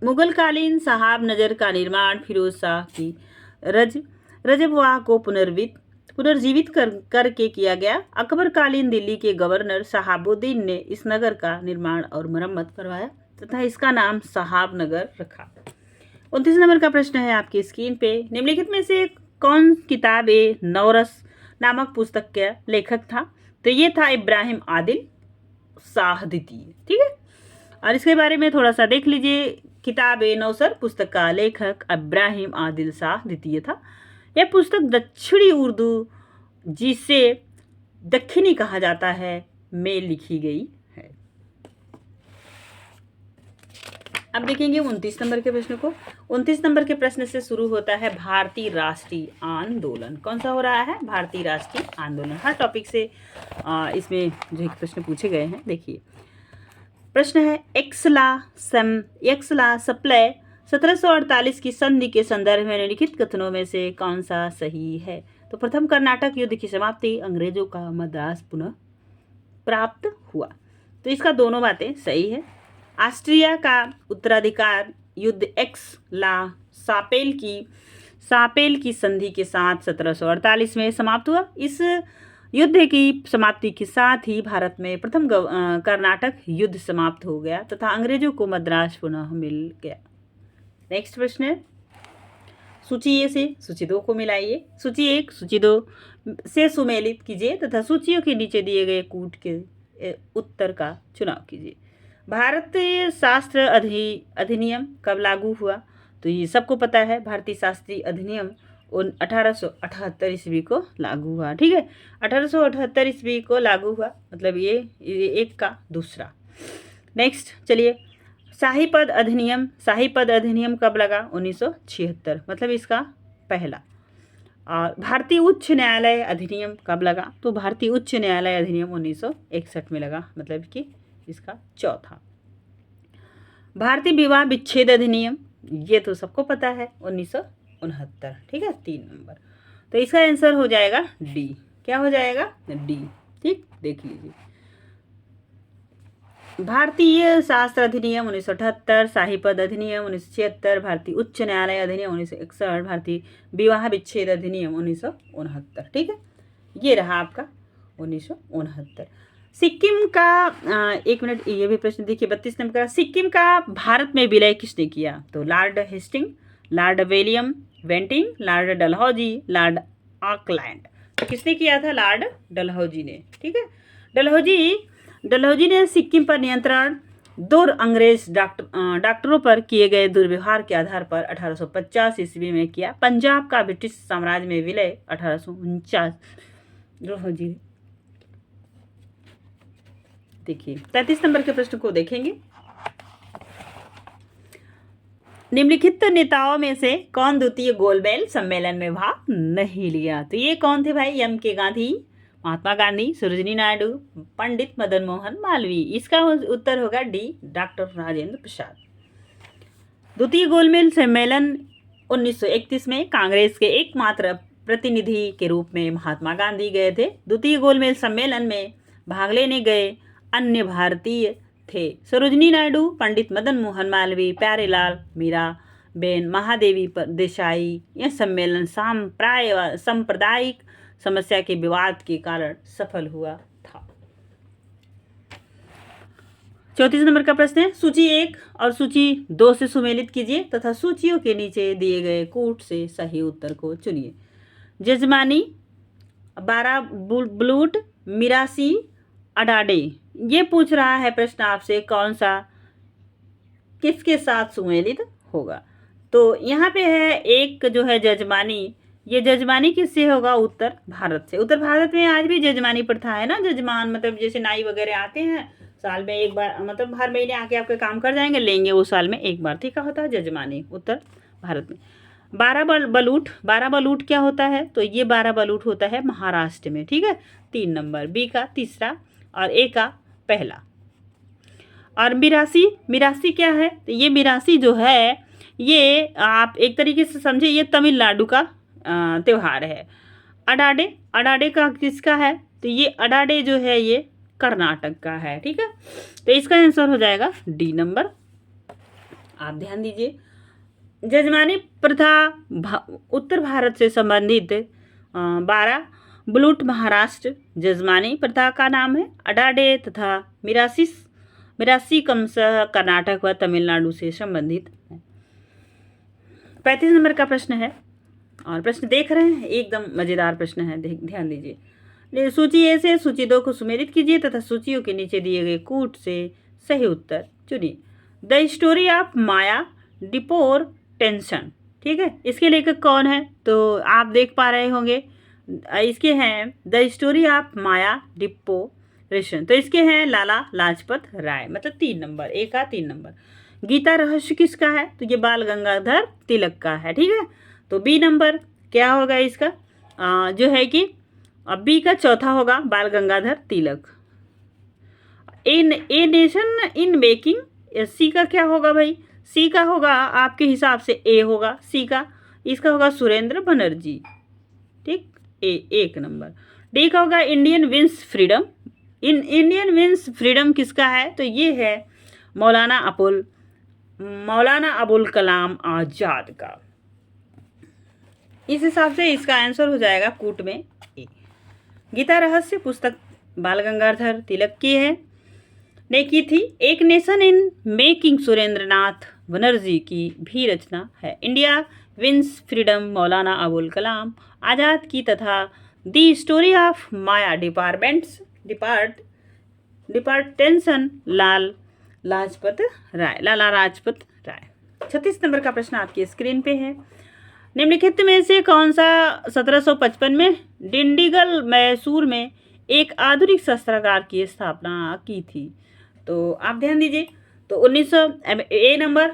मुगल कालीन साहब नजर का निर्माण फिरोज शाह की रजबवाह को पुनर्जीवित करके किया गया। अकबर कालीन दिल्ली के गवर्नर शहाबुद्दीन ने इस नगर का निर्माण और मरम्मत करवाया तथा इसका नाम साहब नगर रखा। 29 नंबर का प्रश्न है आपकी स्क्रीन पे, निम्नलिखित में से कौन किताब ए नौरस नामक पुस्तक का लेखक था। तो ये था इब्राहिम आदिल शाह द्वितीय, ठीक है। और इसके बारे में थोड़ा सा देख लीजिए, किताब ए नौसर पुस्तक का लेखक इब्राहिम आदिल शाह द्वितीय था। यह पुस्तक दक्षिणी उर्दू, जिसे दक्षिणी कहा जाता है, में लिखी गई है। अब देखेंगे 29 नंबर के प्रश्न को। 29 नंबर के प्रश्न से शुरू होता है भारतीय राष्ट्रीय आंदोलन। कौन सा हो रहा है, भारतीय राष्ट्रीय आंदोलन। हर टॉपिक से इसमें जो प्रश्न पूछे गए हैं, देखिए प्रश्न है, एक्सला सप्लय 1748 की संधि के संदर्भ में निम्नलिखित कथनों में से कौन सा सही है। तो प्रथम कर्नाटक युद्ध की समाप्ति, अंग्रेजों का मद्रास पुनः प्राप्त हुआ। तो इसका दोनों बातें सही है। ऑस्ट्रिया का उत्तराधिकार युद्ध एक्स-ला सापेल की संधि के साथ 1748 में समाप्त हुआ। इस युद्ध की समाप्ति के साथ ही भारत में प्रथम कर्नाटक युद्ध समाप्त हो गया तथा अंग्रेजों को मद्रास पुनः मिल गया। नेक्स्ट प्रश्न है, सूची ए से सूची 2 को मिलाइए। सूची 1 सूची 2 से सुमेलित कीजिए तथा सूचियों के नीचे दिए गए कूट के उत्तर का चुनाव कीजिए। भारतीय शास्त्र अधिनियम कब लागू हुआ। तो ये सबको पता है, भारतीय शास्त्रीय अधिनियम 1878 ईस्वी को लागू हुआ, ठीक है। 1878 ईस्वी को लागू हुआ, मतलब ये एक का दूसरा। नेक्स्ट चलिए, शाही पद अधिनियम कब लगा, 1976, मतलब इसका पहला। और भारतीय उच्च न्यायालय अधिनियम कब लगा। तो भारतीय उच्च न्यायालय अधिनियम 1961 में लगा, मतलब कि इसका चौथा। भारतीय विवाह विच्छेद अधिनियम, ये तो सबको पता है, 1969, ठीक है, 3 नंबर। तो इसका आंसर हो जाएगा डी। क्या हो जाएगा, डी, ठीक। देख लीजिए, भारतीय शास्त्र अधिनियम 1978, शाही पद अधिनियम 1976, भारतीय उच्च न्यायालय अधिनियम 1961, भारतीय विवाह विच्छेद अधिनियम 1969, ठीक है। ये रहा आपका 1969। सिक्किम का एक मिनट, ये भी प्रश्न देखिए 32 नंबर का, सिक्किम का भारत में विलय किसने किया। तो Lord Hastings, Lord William Bentinck, Lord Dalhousie, Lord Auckland. तो किसने किया था, लॉर्ड डलहौजी ने, ठीक है। डलहौजी ने सिक्किम पर नियंत्रण 2 अंग्रेज डॉक्टरों पर किए गए दुर्व्यवहार के आधार पर 1850 ईस्वी में किया। पंजाब का ब्रिटिश साम्राज्य में विलय 1849 डलहौजी ने। देखिए 33 नंबर के प्रश्न को देखेंगे, निम्नलिखित नेताओं में से कौन द्वितीय गोलमेज सम्मेलन में भाग नहीं लिया। तो ये कौन थे भाई, एम के गांधी, महात्मा गांधी, सरोजिनी नायडू, पंडित मदन मोहन मालवीय। इसका उत्तर होगा डी, डॉक्टर राजेंद्र प्रसाद। द्वितीय गोलमेज सम्मेलन 1931 में कांग्रेस के एकमात्र प्रतिनिधि के रूप में महात्मा गांधी गए थे। द्वितीय गोलमेज सम्मेलन में भाग लेने गए अन्य भारतीय थे सरोजिनी नायडू, पंडित मदन मोहन मालवीय, प्यारेलाल मीरा बेन, महादेवी देसाई। यह सम्मेलन सांप्रदायिक समस्या के विवाद के कारण सफल हुआ था। 34 नंबर का प्रश्न है, सूची 1 और सूची 2 से सुमेलित कीजिए तथा सूचियों के नीचे दिए गए कूट से सही उत्तर को चुनिए। जजमानी, 12 ब्लूट, मिरासी, अडाडे, ये पूछ रहा है प्रश्न आपसे कौन सा किसके साथ सुमेलित होगा। तो यहाँ पे है एक जो है जजमानी, ये जजमानी किससे होगा? उत्तर भारत से। उत्तर भारत में आज भी जजमानी प्रथा है ना। जजमान मतलब जैसे नाई वगैरह आते हैं साल में एक बार, मतलब हर महीने आके आपके काम कर जाएंगे, लेंगे वो साल में एक बार, ठीक है, होता है जजमानी उत्तर भारत में। 12 बलूट, 12 बलूट क्या होता है? तो ये 12 बलूट होता है महाराष्ट्र में, ठीक है। 3 नंबर, बी का तीसरा और ए का पहला। और मिरासी, मिरासी क्या है? तो ये मिरासी जो है ये आप एक तरीके से समझे ये तमिलनाडु का त्यौहार है। अडाडे, अडाडे का किसका है? तो ये अडाडे जो है ये कर्नाटक का है, ठीक है। तो इसका आंसर हो जाएगा डी नंबर। आप ध्यान दीजिए, जजमानी प्रथा उत्तर भारत से संबंधित 12 ब्लूट महाराष्ट्र जजमानी प्रथा का नाम है। अडाडे तथा मिरासी क्रमशः कर्नाटक व तमिलनाडु से संबंधित है। 35 नंबर का प्रश्न है और प्रश्न देख रहे हैं, एकदम मजेदार प्रश्न है, ध्यान दीजिए। सूची ए से सूची 2 को सुमेलित कीजिए तथा सूचियों के नीचे दिए गए कूट से सही उत्तर चुनिए। The story of Maya Deepor tension, ठीक है, इसके लेखक कौन है? तो आप देख पा रहे होंगे इसके हैं the story of Maya deportation, तो इसके हैं लाला लाजपत राय, मतलब 3 नंबर, ए का 3 नंबर। गीता रहस्य किसका है? तो ये बाल गंगाधर तिलक का है, ठीक है। तो बी नंबर क्या होगा इसका? जो है कि बी का चौथा होगा बाल Gangadhar Tilak. A nation in making, सी का क्या होगा भाई? सी का होगा आपके हिसाब से ए होगा, सी का, इसका होगा सुरेंद्र बनर्जी, ठीक, ए 1 नंबर। डी का होगा Indian wins freedom. Indian wins freedom किसका है? तो ये है मौलाना अबुल कलाम आजाद का। इस हिसाब से इसका आंसर हो जाएगा कूट में ए। गीता रहस्य पुस्तक बाल गंगाधर तिलक की है, ने की थी। एक nation in making Surendranath Banerjee की भी रचना है। India wins freedom Maulana Abul Kalam Azad की तथा the story of my deportation Lala Lajpat Rai. 36 नंबर का प्रश्न आपकी स्क्रीन पे है। निम्नलिखित में से कौन सा 1755 में डिंडीगल मैसूर में एक आधुनिक शस्त्रागार की स्थापना की थी? तो आप ध्यान दीजिए, तो 1900 ए नंबर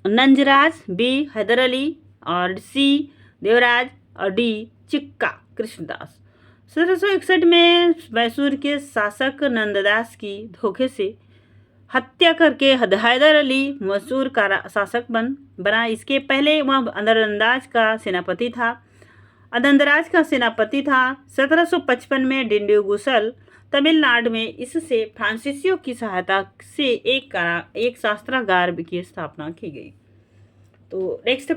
नंजराज, बी हैदर अली और सी देवराज और डी चिक्का कृष्णदास। 1761 में मैसूर के शासक नंददास की धोखे से हत्या करके हैदर अली मैसूर का शासक बना। इसके पहले वह अंदराज का सेनापति था। 1755 में डिंडीगुसल तमिलनाडु में इससे फ्रांसीसियों की सहायता से एक शस्त्रागार की स्थापना की गई। तो नेक्स्ट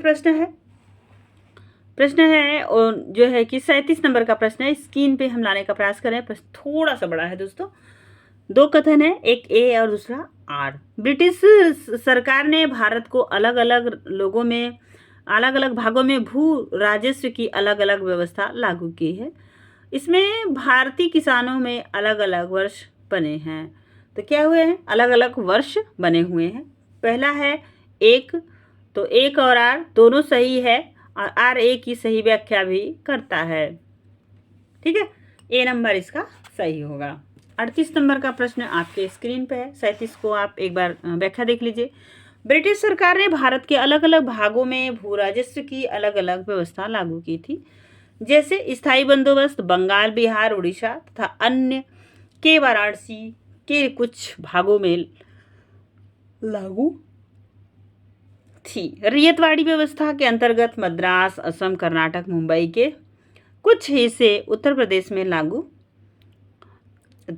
प्रश्न है और जो है कि 37 नंबर का प्रश्न है, स्क्रीन पे हम लाने का प्रयास करें। प्रश्न थोड़ा सा बड़ा है दोस्तों। 2 कथन है, एक ए और दूसरा आर। ब्रिटिश सरकार ने भारत को अलग अलग भागों में भू राजस्व की अलग अलग व्यवस्था लागू की है। इसमें भारतीय किसानों में अलग अलग वर्ष बने हैं। तो क्या हुए हैं? अलग अलग वर्ष बने हुए हैं। पहला है एक, तो एक और आर दोनों सही है और आर ए की सही व्याख्या भी करता है, ठीक है। ए नंबर इसका सही होगा। 38 नंबर का प्रश्न आपके स्क्रीन पे है। 37 को आप एक बार व्याख्या देख लीजिए। ब्रिटिश सरकार ने भारत के अलग अलग भागों में भू राजस्व की अलग अलग व्यवस्था लागू की थी, जैसे स्थायी बंदोबस्त बंगाल, बिहार, उड़ीसा तथा अन्य के वाराणसी के कुछ भागों में लागू थी। रैयतवाड़ी व्यवस्था के अंतर्गत मद्रास, असम, कर्नाटक, मुंबई के कुछ हिस्से उत्तर प्रदेश में लागू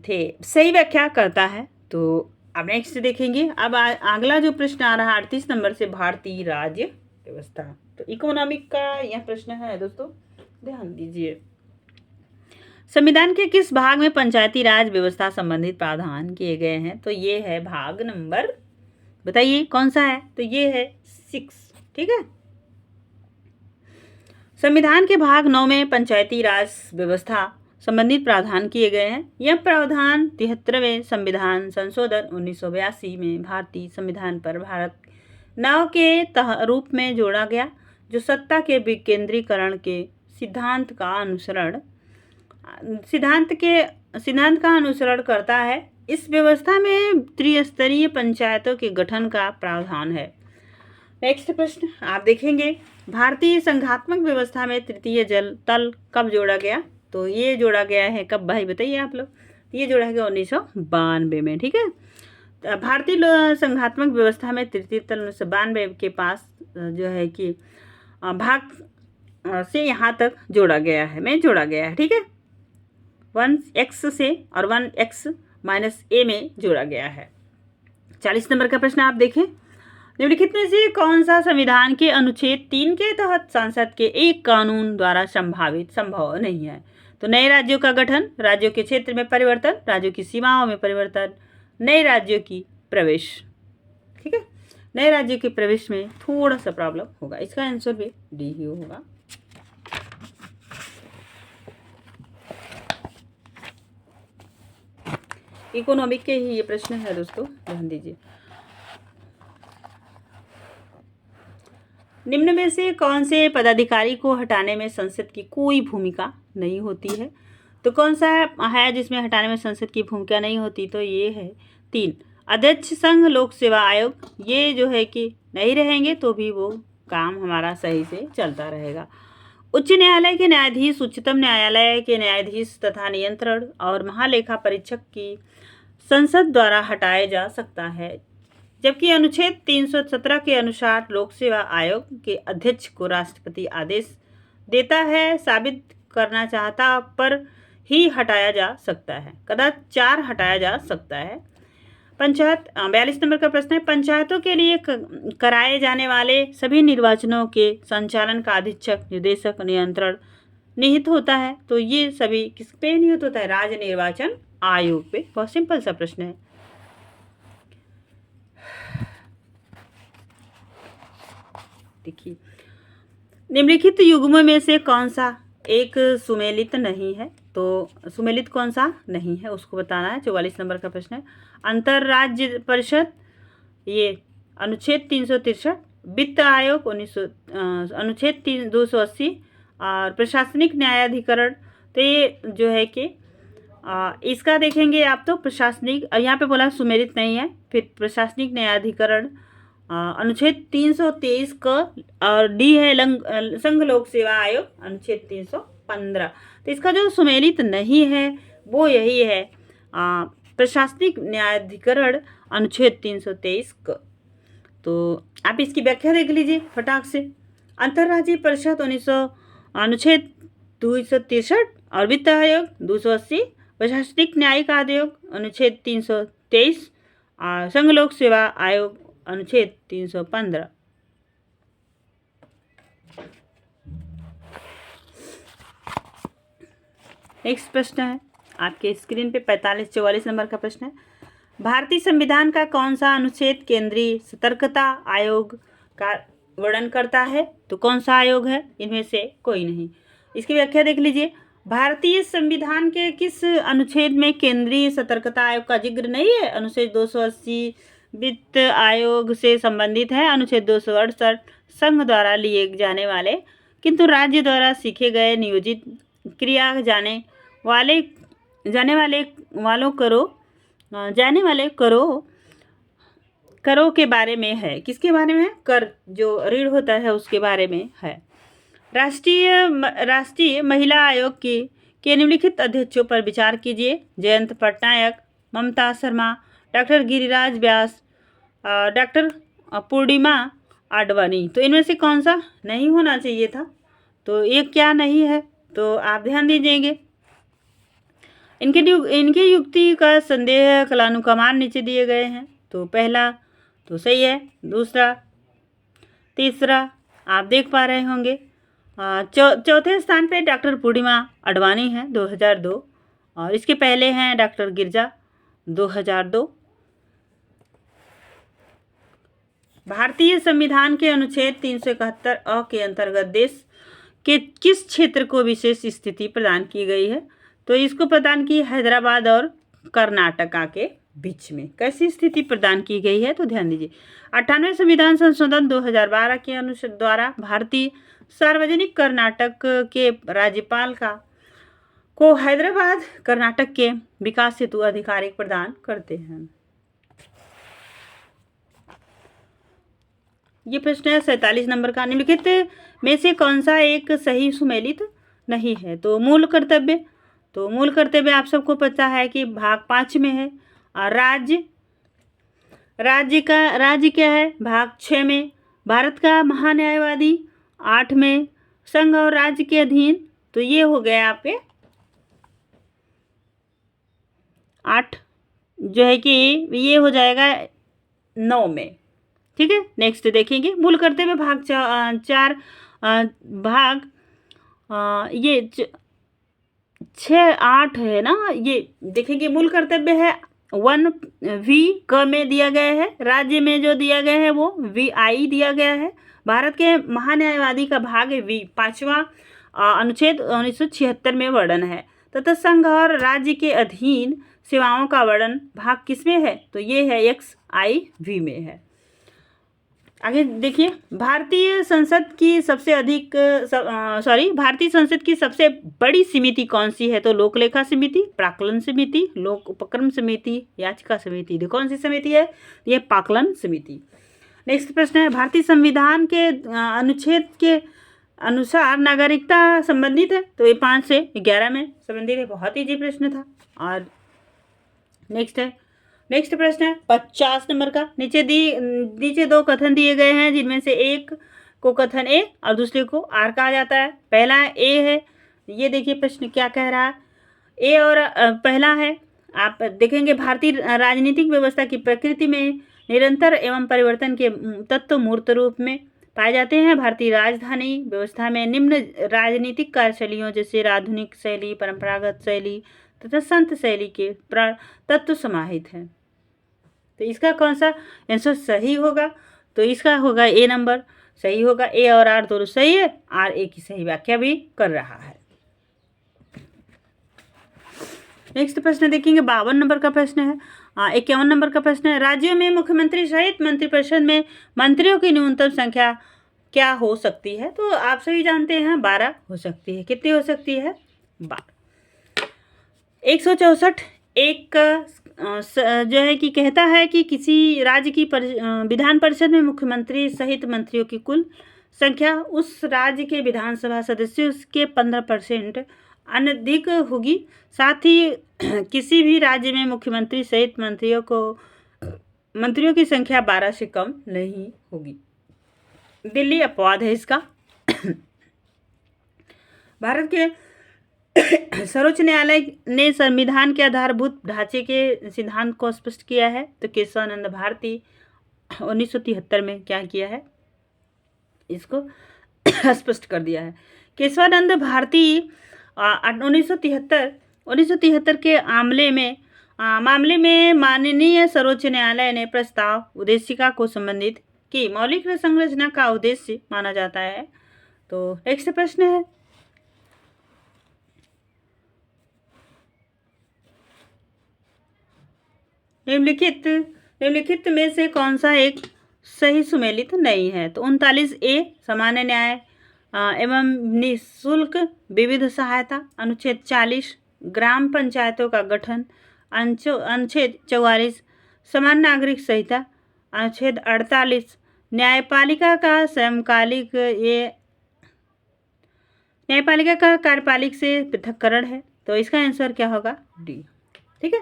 थे। सही व्याख्या करता है। तो अब नेक्स्ट देखेंगे। अब अगला जो प्रश्न आ रहा है 38 नंबर से, भारतीय राज्य व्यवस्था। तो इकोनॉमिक का यह प्रश्न है दोस्तों, ध्यान दीजिए। संविधान के किस भाग में पंचायती राज व्यवस्था संबंधित प्रावधान किए गए हैं? तो ये है भाग नंबर, बताइए कौन सा है? तो ये है 6। ठीक है, संविधान के भाग 9 में पंचायती राज व्यवस्था संबंधित प्रावधान किए गए हैं। यह प्रावधान 73वें संविधान संशोधन 1982 में भारतीय संविधान पर भारत नाव के रूप में जोड़ा गया, जो सत्ता के विकेंद्रीकरण के सिद्धांत का अनुसरण करता है। इस व्यवस्था में त्रिस्तरीय पंचायतों के गठन का प्रावधान है। नेक्स्ट प्रश्न आप देखेंगे, भारतीय संघात्मक व्यवस्था में तृतीय जल तल कब जोड़ा गया? तो ये जोड़ा गया है कब भाई, बताइए आप लोग? ये जोड़ा गया 1992 में। ठीक है, भारतीय संघात्मक व्यवस्था में तृतीय तल 1992 के पास जो है कि भाग से यहाँ तक जोड़ा गया है। ठीक है, 1x से और 1x - a में जोड़ा गया है। 40 नंबर का प्रश्न आप देखें, निम्नलिखित में से कौन सा संविधान के अनुच्छेद 3 के तहत संसद के एक कानून द्वारा संभव नहीं है? तो नए राज्यों का गठन, राज्यों के क्षेत्र में परिवर्तन, राज्यों की सीमाओं में परिवर्तन, नए राज्यों की प्रवेश। ठीक है, नए राज्यों के प्रवेश में थोड़ा सा प्रॉब्लम होगा, इसका आंसर भी डी ही होगा। इकोनॉमिक के ही ये प्रश्न है दोस्तों, ध्यान दीजिए। निम्न में से कौन से पदाधिकारी को हटाने में संसद की कोई भूमिका नहीं होती है? तो कौन सा है जिसमें हटाने में संसद की भूमिका नहीं होती? तो ये है 3, अध्यक्ष संघ लोक सेवा आयोग। ये जो है कि नहीं रहेंगे तो भी वो काम हमारा सही से चलता रहेगा। उच्च न्यायालय के न्यायाधीश, उच्चतम न्यायालय के न्यायाधीश तथा नियंत्रण और महालेखा परीक्षक की संसद द्वारा हटाया जा सकता है, जबकि अनुच्छेद 317 के अनुसार लोक सेवा आयोग के अध्यक्ष को राष्ट्रपति आदेश देता है, साबित करना चाहता पर ही हटाया जा सकता है, कदाचार हटाया जा सकता है। 42 नंबर का प्रश्न है, पंचायतों के लिए कराए जाने वाले सभी निर्वाचनों के संचालन का अधीक्षक, निदेशक, नियंत्रण निहित होता है। तो ये सभी किस पे निहित होता है? राज्य निर्वाचन आयोग पे। बहुत सिंपल सा प्रश्न है। देखिए, निम्नलिखित युग्मों में से कौन सा एक सुमेलित नहीं है? तो सुमेलित कौन सा नहीं है उसको बताना है। 44 नंबर का प्रश्न है, अंतर्राज्य परिषद, ये अनुच्छेद 363, वित्त आयोग अनुच्छेद 280 और प्रशासनिक न्यायाधिकरण। तो ये जो है कि इसका देखेंगे आप तो प्रशासनिक, यहाँ पे बोला सुमेलित नहीं है, फिर प्रशासनिक न्यायाधिकरण अनुच्छेद 323 का, और डी है संघ लोक सेवा आयोग अनुच्छेद 315। तो इसका जो सुमेलित नहीं है वो यही है प्रशासनिक न्यायाधिकरण अनुच्छेद 323 का। तो आप इसकी व्याख्या देख लीजिए फटाक से। अंतर्राज्यीय परिषद अनुच्छेद 263 और वित्त आयोग 280, प्रशासनिक न्यायिक आयोग अनुच्छेद 323 और संघ लोक सेवा आयोग अनुच्छेद 315। नेक्स्ट प्रश्न है आपके स्क्रीन पे 44 नंबर का प्रश्न है, भारतीय संविधान का कौन सा अनुच्छेद केंद्रीय सतर्कता आयोग का वर्णन करता है? तो कौन सा आयोग है? इनमें से कोई नहीं। इसकी व्याख्या देख लीजिए, भारतीय संविधान के किस अनुच्छेद में केंद्रीय सतर्कता आयोग का जिक्र नहीं है? अनुच्छेद 280 वित्त आयोग से संबंधित है। अनुच्छेद 268 संघ द्वारा लिए जाने वाले किंतु राज्य द्वारा सीखे गए नियोजित क्रिया जाने वाले करों के बारे में है। किसके बारे में है? कर जो ऋण होता है उसके बारे में है। राष्ट्रीय महिला आयोग के निम्नलिखित अध्यक्षों पर विचार कीजिए, जयंत पटनायक, ममता शर्मा, डॉक्टर गिरिराज व्यास, डॉक्टर पूर्णिमा आडवाणी। तो इनमें से कौन सा नहीं होना चाहिए था? तो ये क्या नहीं है? तो आप ध्यान दीजिएंगे, इनकी युक्ति का संदेह कलानुकमान नीचे दिए गए हैं। तो पहला तो सही है, दूसरा, तीसरा आप देख पा रहे होंगे, चौथे स्थान पे डॉक्टर पूर्णिमा अडवाणी हैं 2002, और इसके पहले हैं डॉक्टर गिरिजा 2002। भारतीय संविधान के अनुच्छेद 371 अ के अंतर्गत देश के किस क्षेत्र को विशेष स्थिति प्रदान की गई है? तो इसको प्रदान की हैदराबाद और कर्नाटका के बीच में। कैसी स्थिति प्रदान की गई है? तो ध्यान दीजिए, 98वें संविधान संशोधन 2012 के अनुच्छेद द्वारा भारतीय सार्वजनिक कर्नाटक के राज्यपाल को हैदराबाद कर्नाटक के विकास हेतु अधिकार प्रदान करते हैं। ये प्रश्न है 47 नंबर का। निम्नलिखित में से कौन सा एक सही सुमेलित नहीं है? तो मूल कर्तव्य, तो मूल कर्तव्य आप सबको पता है कि भाग 5 में है। और राज्य क्या है? भाग 6 में। भारत का महान्यायवादी 8 में। संघ और राज्य के अधीन, तो ये हो गए आपके 8, जो है कि ये हो जाएगा 9 में। ठीक है, नेक्स्ट देखेंगे मूल कर्तव्य भाग 4 भाग ये 6 8 है ना, ये देखेंगे मूल कर्तव्य है 1V क में दिया गया है। राज्य में जो दिया गया है वो VI दिया गया है। भारत के महान्यायवादी का भाग है V, 5वां अनुच्छेद 1976 में वर्णन है। तथा संघ और राज्य के अधीन सेवाओं का वर्णन भाग किसमें है? तो ये है XIV में है। आगे देखिए, भारतीय संसद की सबसे बड़ी समिति कौन सी है? तो लोक लेखा समिति, प्राक्कलन समिति, लोक उपक्रम समिति, याचिका समिति। कौन सी समिति है? ये प्राक्कलन समिति। नेक्स्ट प्रश्न है, भारतीय संविधान के अनुच्छेद के अनुसार नागरिकता संबंधित है? तो ये 5 से 11 में संबंधित है। बहुत इजी प्रश्न था। और नेक्स्ट प्रश्न है 50 नंबर का। नीचे 2 कथन दिए गए हैं, जिनमें से एक को कथन ए और दूसरे को आर कहा जाता है। पहला ए है, ये देखिए प्रश्न क्या कह रहा है। ए और पहला है, आप देखेंगे भारतीय राजनीतिक व्यवस्था की प्रकृति में निरंतर एवं परिवर्तन के तत्व मूर्त रूप में पाए जाते हैं। भारतीय राजधानी व्यवस्था में निम्न राजनीतिक कार्यशैलियों जैसे आधुनिक शैली, परंपरागत शैली तथा संत शैली के तत्व समाहित हैं। तो इसका कौन सा आंसर सही होगा? तो इसका होगा ए नंबर सही होगा। ए और आर दोनों सही है, आर ए की सही व्याख्या भी कर रहा है। नेक्स्ट प्रश्न देखेंगे, 52 नंबर का प्रश्न है। 51 नंबर का प्रश्न है, राज्यों में मुख्यमंत्री सहित मंत्रिपरिषद में मंत्रियों की न्यूनतम संख्या क्या हो सकती है? तो आप सभी जानते हैं 12 हो सकती है। कितनी हो सकती है? 12। 164 एक जो है कि कहता है कि किसी राज्य की विधान परिषद में मुख्यमंत्री सहित मंत्रियों की कुल संख्या उस राज्य के विधानसभा सदस्यों के 15% अनधिक होगी। साथ ही किसी भी राज्य में मुख्यमंत्री सहित मंत्रियों की संख्या 12 से कम नहीं होगी। दिल्ली अपवाद है इसका। भारत के सर्वोच्च न्यायालय ने संविधान के आधारभूत ढांचे के सिद्धांत को स्पष्ट किया है। तो केशवानंद भारती 1973 में क्या किया है? इसको स्पष्ट कर दिया है। केशवानंद भारती 1973 के मामले में माननीय सर्वोच्च न्यायालय ने प्रस्ताव उद्देशिका को संबंधित की मौलिक संरचना का उद्देश्य माना जाता है। तो नेक्स्ट प्रश्न है, निम्नलिखित में से कौन सा एक सही सुमेलित नहीं है? तो 39 ए सामान्य न्याय एवं निःशुल्क विविध सहायता, अनुच्छेद 40 ग्राम पंचायतों का गठन, अनुच्छेद 44 समान नागरिक संहिता, अनुच्छेद 48 न्यायपालिका का समकालिक न्यायपालिका का कार्यपालिक से पृथक्करण है। तो इसका आंसर क्या होगा? डी। ठीक है,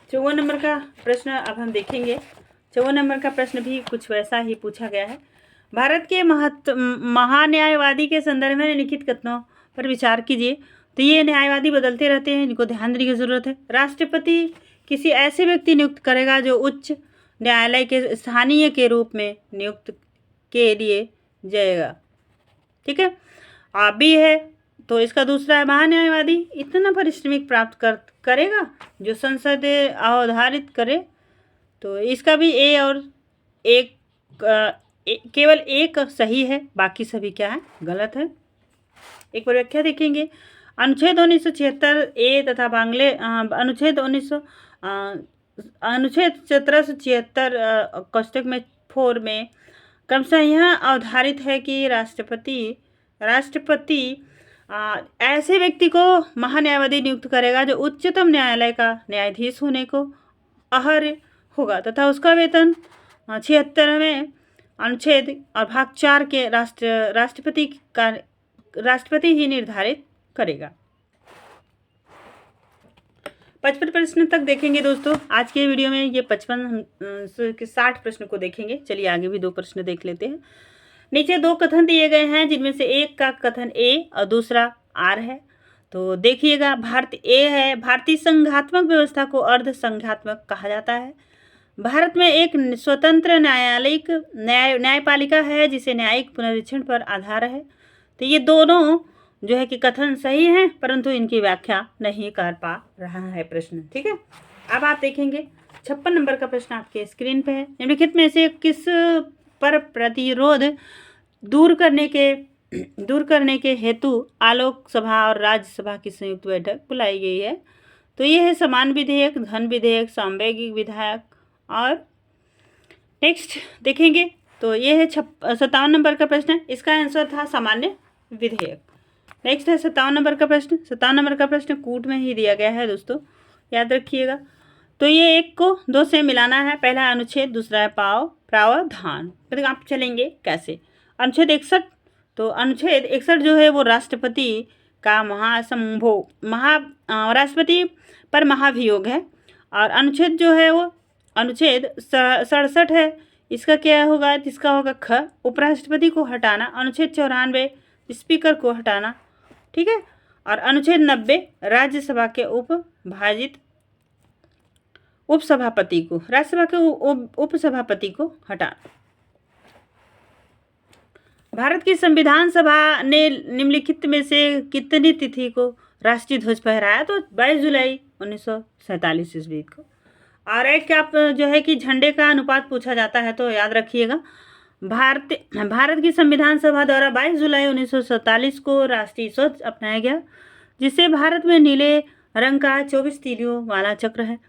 54 नंबर का प्रश्न अब हम देखेंगे। 54 नंबर का प्रश्न भी कुछ वैसा ही पूछा गया है। भारत के महान्यायवादी के संदर्भ में लिखित कथनों पर विचार कीजिए। तो ये न्यायवादी बदलते रहते हैं, इनको ध्यान देने की जरूरत है। राष्ट्रपति किसी ऐसे व्यक्ति नियुक्त करेगा जो उच्च न्यायालय के स्थानीय के रूप में नियुक्त के लिए जाएगा। ठीक है। बी है तो इसका दूसरा है महान्यायवादी इतना पारिश्रमिक प्राप्त करेगा जो संसद अवधारित करे। तो इसका भी ए और एक केवल एक सही है, बाकी सभी क्या है, गलत है। एक बार व्याख्या देखेंगे। अनुच्छेद 1976 ए तथा अनुच्छेद 1776 कोष्टक में 4 में क्रमशः यह अवधारित है कि राष्ट्रपति ऐसे व्यक्ति को महान्यायवादी नियुक्त करेगा जो उच्चतम न्यायालय का न्यायाधीश होने को अर्ह होगा तथा उसका वेतन 76वें अनुच्छेद और भाग 4 के राष्ट्रपति ही निर्धारित करेगा। 55 प्रश्न तक देखेंगे दोस्तों। आज के वीडियो में ये 55 के 60 प्रश्न को देखेंगे। चलिए आगे भी 2 प्रश्न देख लेते हैं। नीचे 2 कथन दिए गए हैं जिनमें से एक का कथन ए और दूसरा आर है। तो देखिएगा, भारतीय संघात्मक व्यवस्था को अर्ध संघात्मक कहा जाता है। भारत में एक स्वतंत्र न्यायपालिका है जिसे न्यायिक पुनरीक्षण पर आधार है। तो ये दोनों जो है कि कथन सही हैं, परंतु इनकी व्याख्या नहीं कर पा रहा है प्रश्न। ठीक है। अब आप देखेंगे 56 नंबर का प्रश्न आपके स्क्रीन पे है। निम्नलिखित में से किस पर प्रतिरोध दूर करने के हेतु आलोक सभा और राज्यसभा की संयुक्त बैठक बुलाई गई है? तो ये है समान विधेयक, धन विधेयक, सामवेगिक विधेयक। और नेक्स्ट देखेंगे तो ये है 57 नंबर का प्रश्न है। इसका आंसर था सामान्य विधेयक। नेक्स्ट है 57 नंबर का प्रश्न। 57 नंबर का प्रश्न कूट में ही दिया गया है दोस्तों, याद रखिएगा। तो ये 1 को 2 से मिलाना है। पहला अनुच्छेद, दूसरा है प्रावधान। तो आप चलेंगे कैसे? अनुच्छेद 61, तो अनुच्छेद 61 जो है वो राष्ट्रपति का राष्ट्रपति पर महाभियोग है। और अनुच्छेद जो है वो अनुच्छेद 67 है। इसका क्या होगा? इसका होगा ख, उपराष्ट्रपति को हटाना। अनुच्छेद 94 स्पीकर को हटाना। ठीक है। और अनुच्छेद 90 राज्यसभा के राज्यसभा के उपसभापति को हटाना। भारत की संविधान सभा ने निम्नलिखित में से कितनी तिथि को राष्ट्रीय ध्वज फहराया? तो 22 जुलाई 1947 ईस्वी को। और एक आप जो है कि झंडे का अनुपात पूछा जाता है, तो याद रखिएगा, भारत की संविधान सभा द्वारा 22 जुलाई 1947 को राष्ट्रीय ध्वज अपनाया गया, जिससे भारत में नीले रंग का 24 तीलियों वाला चक्र है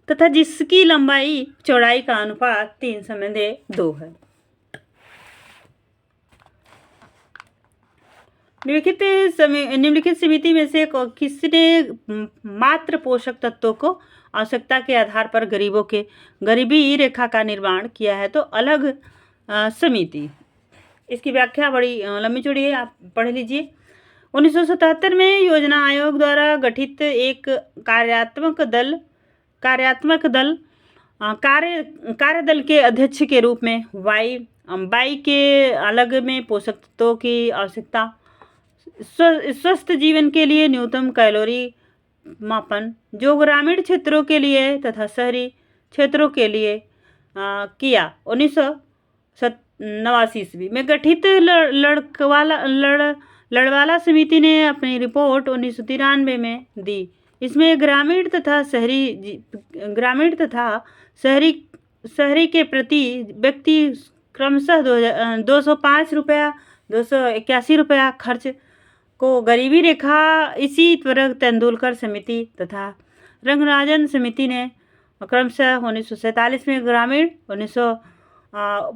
तथा जिसकी लंबाई चौड़ाई का अनुपात 3:2 है। निम्नलिखित समिति में से किसने मात्र पोषक तत्वों को आवश्यकता के आधार पर गरीबी रेखा का निर्माण किया है? तो अलग समिति। इसकी व्याख्या बड़ी लंबी चौड़ी है, आप पढ़ लीजिए। 1977 में योजना आयोग द्वारा गठित एक कार्यदल के अध्यक्ष के रूप में बाई के अलग में पोषक तत्वों की आवश्यकता, स्वस्थ जीवन के लिए न्यूनतम कैलोरी मापन, जो ग्रामीण क्षेत्रों के लिए तथा शहरी क्षेत्रों के लिए किया। 1989 ईस्वी में गठित लड़वाला समिति ने अपनी रिपोर्ट 1993 में दी। इसमें ग्रामीण तथा शहरी के प्रति व्यक्ति क्रमशः 205 रुपया, 281 रुपया खर्च को गरीबी रेखा इसी तरह तेंदुलकर समिति तथा रंगराजन समिति ने क्रमशः 1947 में ग्रामीण,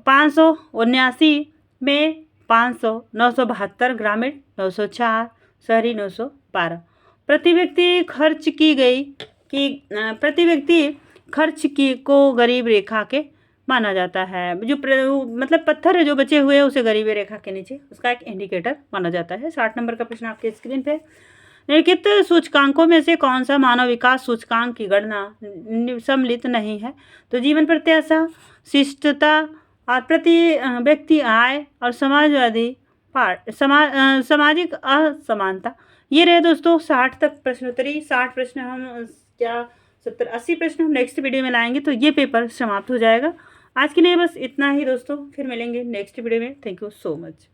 579 में 972 ग्रामीण, 904 शहरी, 912 प्रति व्यक्ति खर्च की को गरीब रेखा के माना जाता है। जो मतलब पत्थर है जो बचे हुए हैं उसे गरीबी रेखा के नीचे उसका एक इंडिकेटर माना जाता है। 60 नंबर का प्रश्न आपके स्क्रीन पे। निम्नलिखित सूचकांकों में से कौन सा मानव विकास सूचकांक की गणना सम्मिलित नहीं है? तो जीवन प्रत्याशा, शिष्टता और प्रति व्यक्ति आय और सामाजिक असमानता। ये रहे दोस्तों 60 तक प्रश्नोत्तरी। 60 प्रश्न हम क्या 70-80 प्रश्न हम नेक्स्ट वीडियो में लाएंगे, तो ये पेपर समाप्त हो जाएगा। आज के लिए बस इतना ही दोस्तों, फिर मिलेंगे नेक्स्ट वीडियो में। Thank you so much.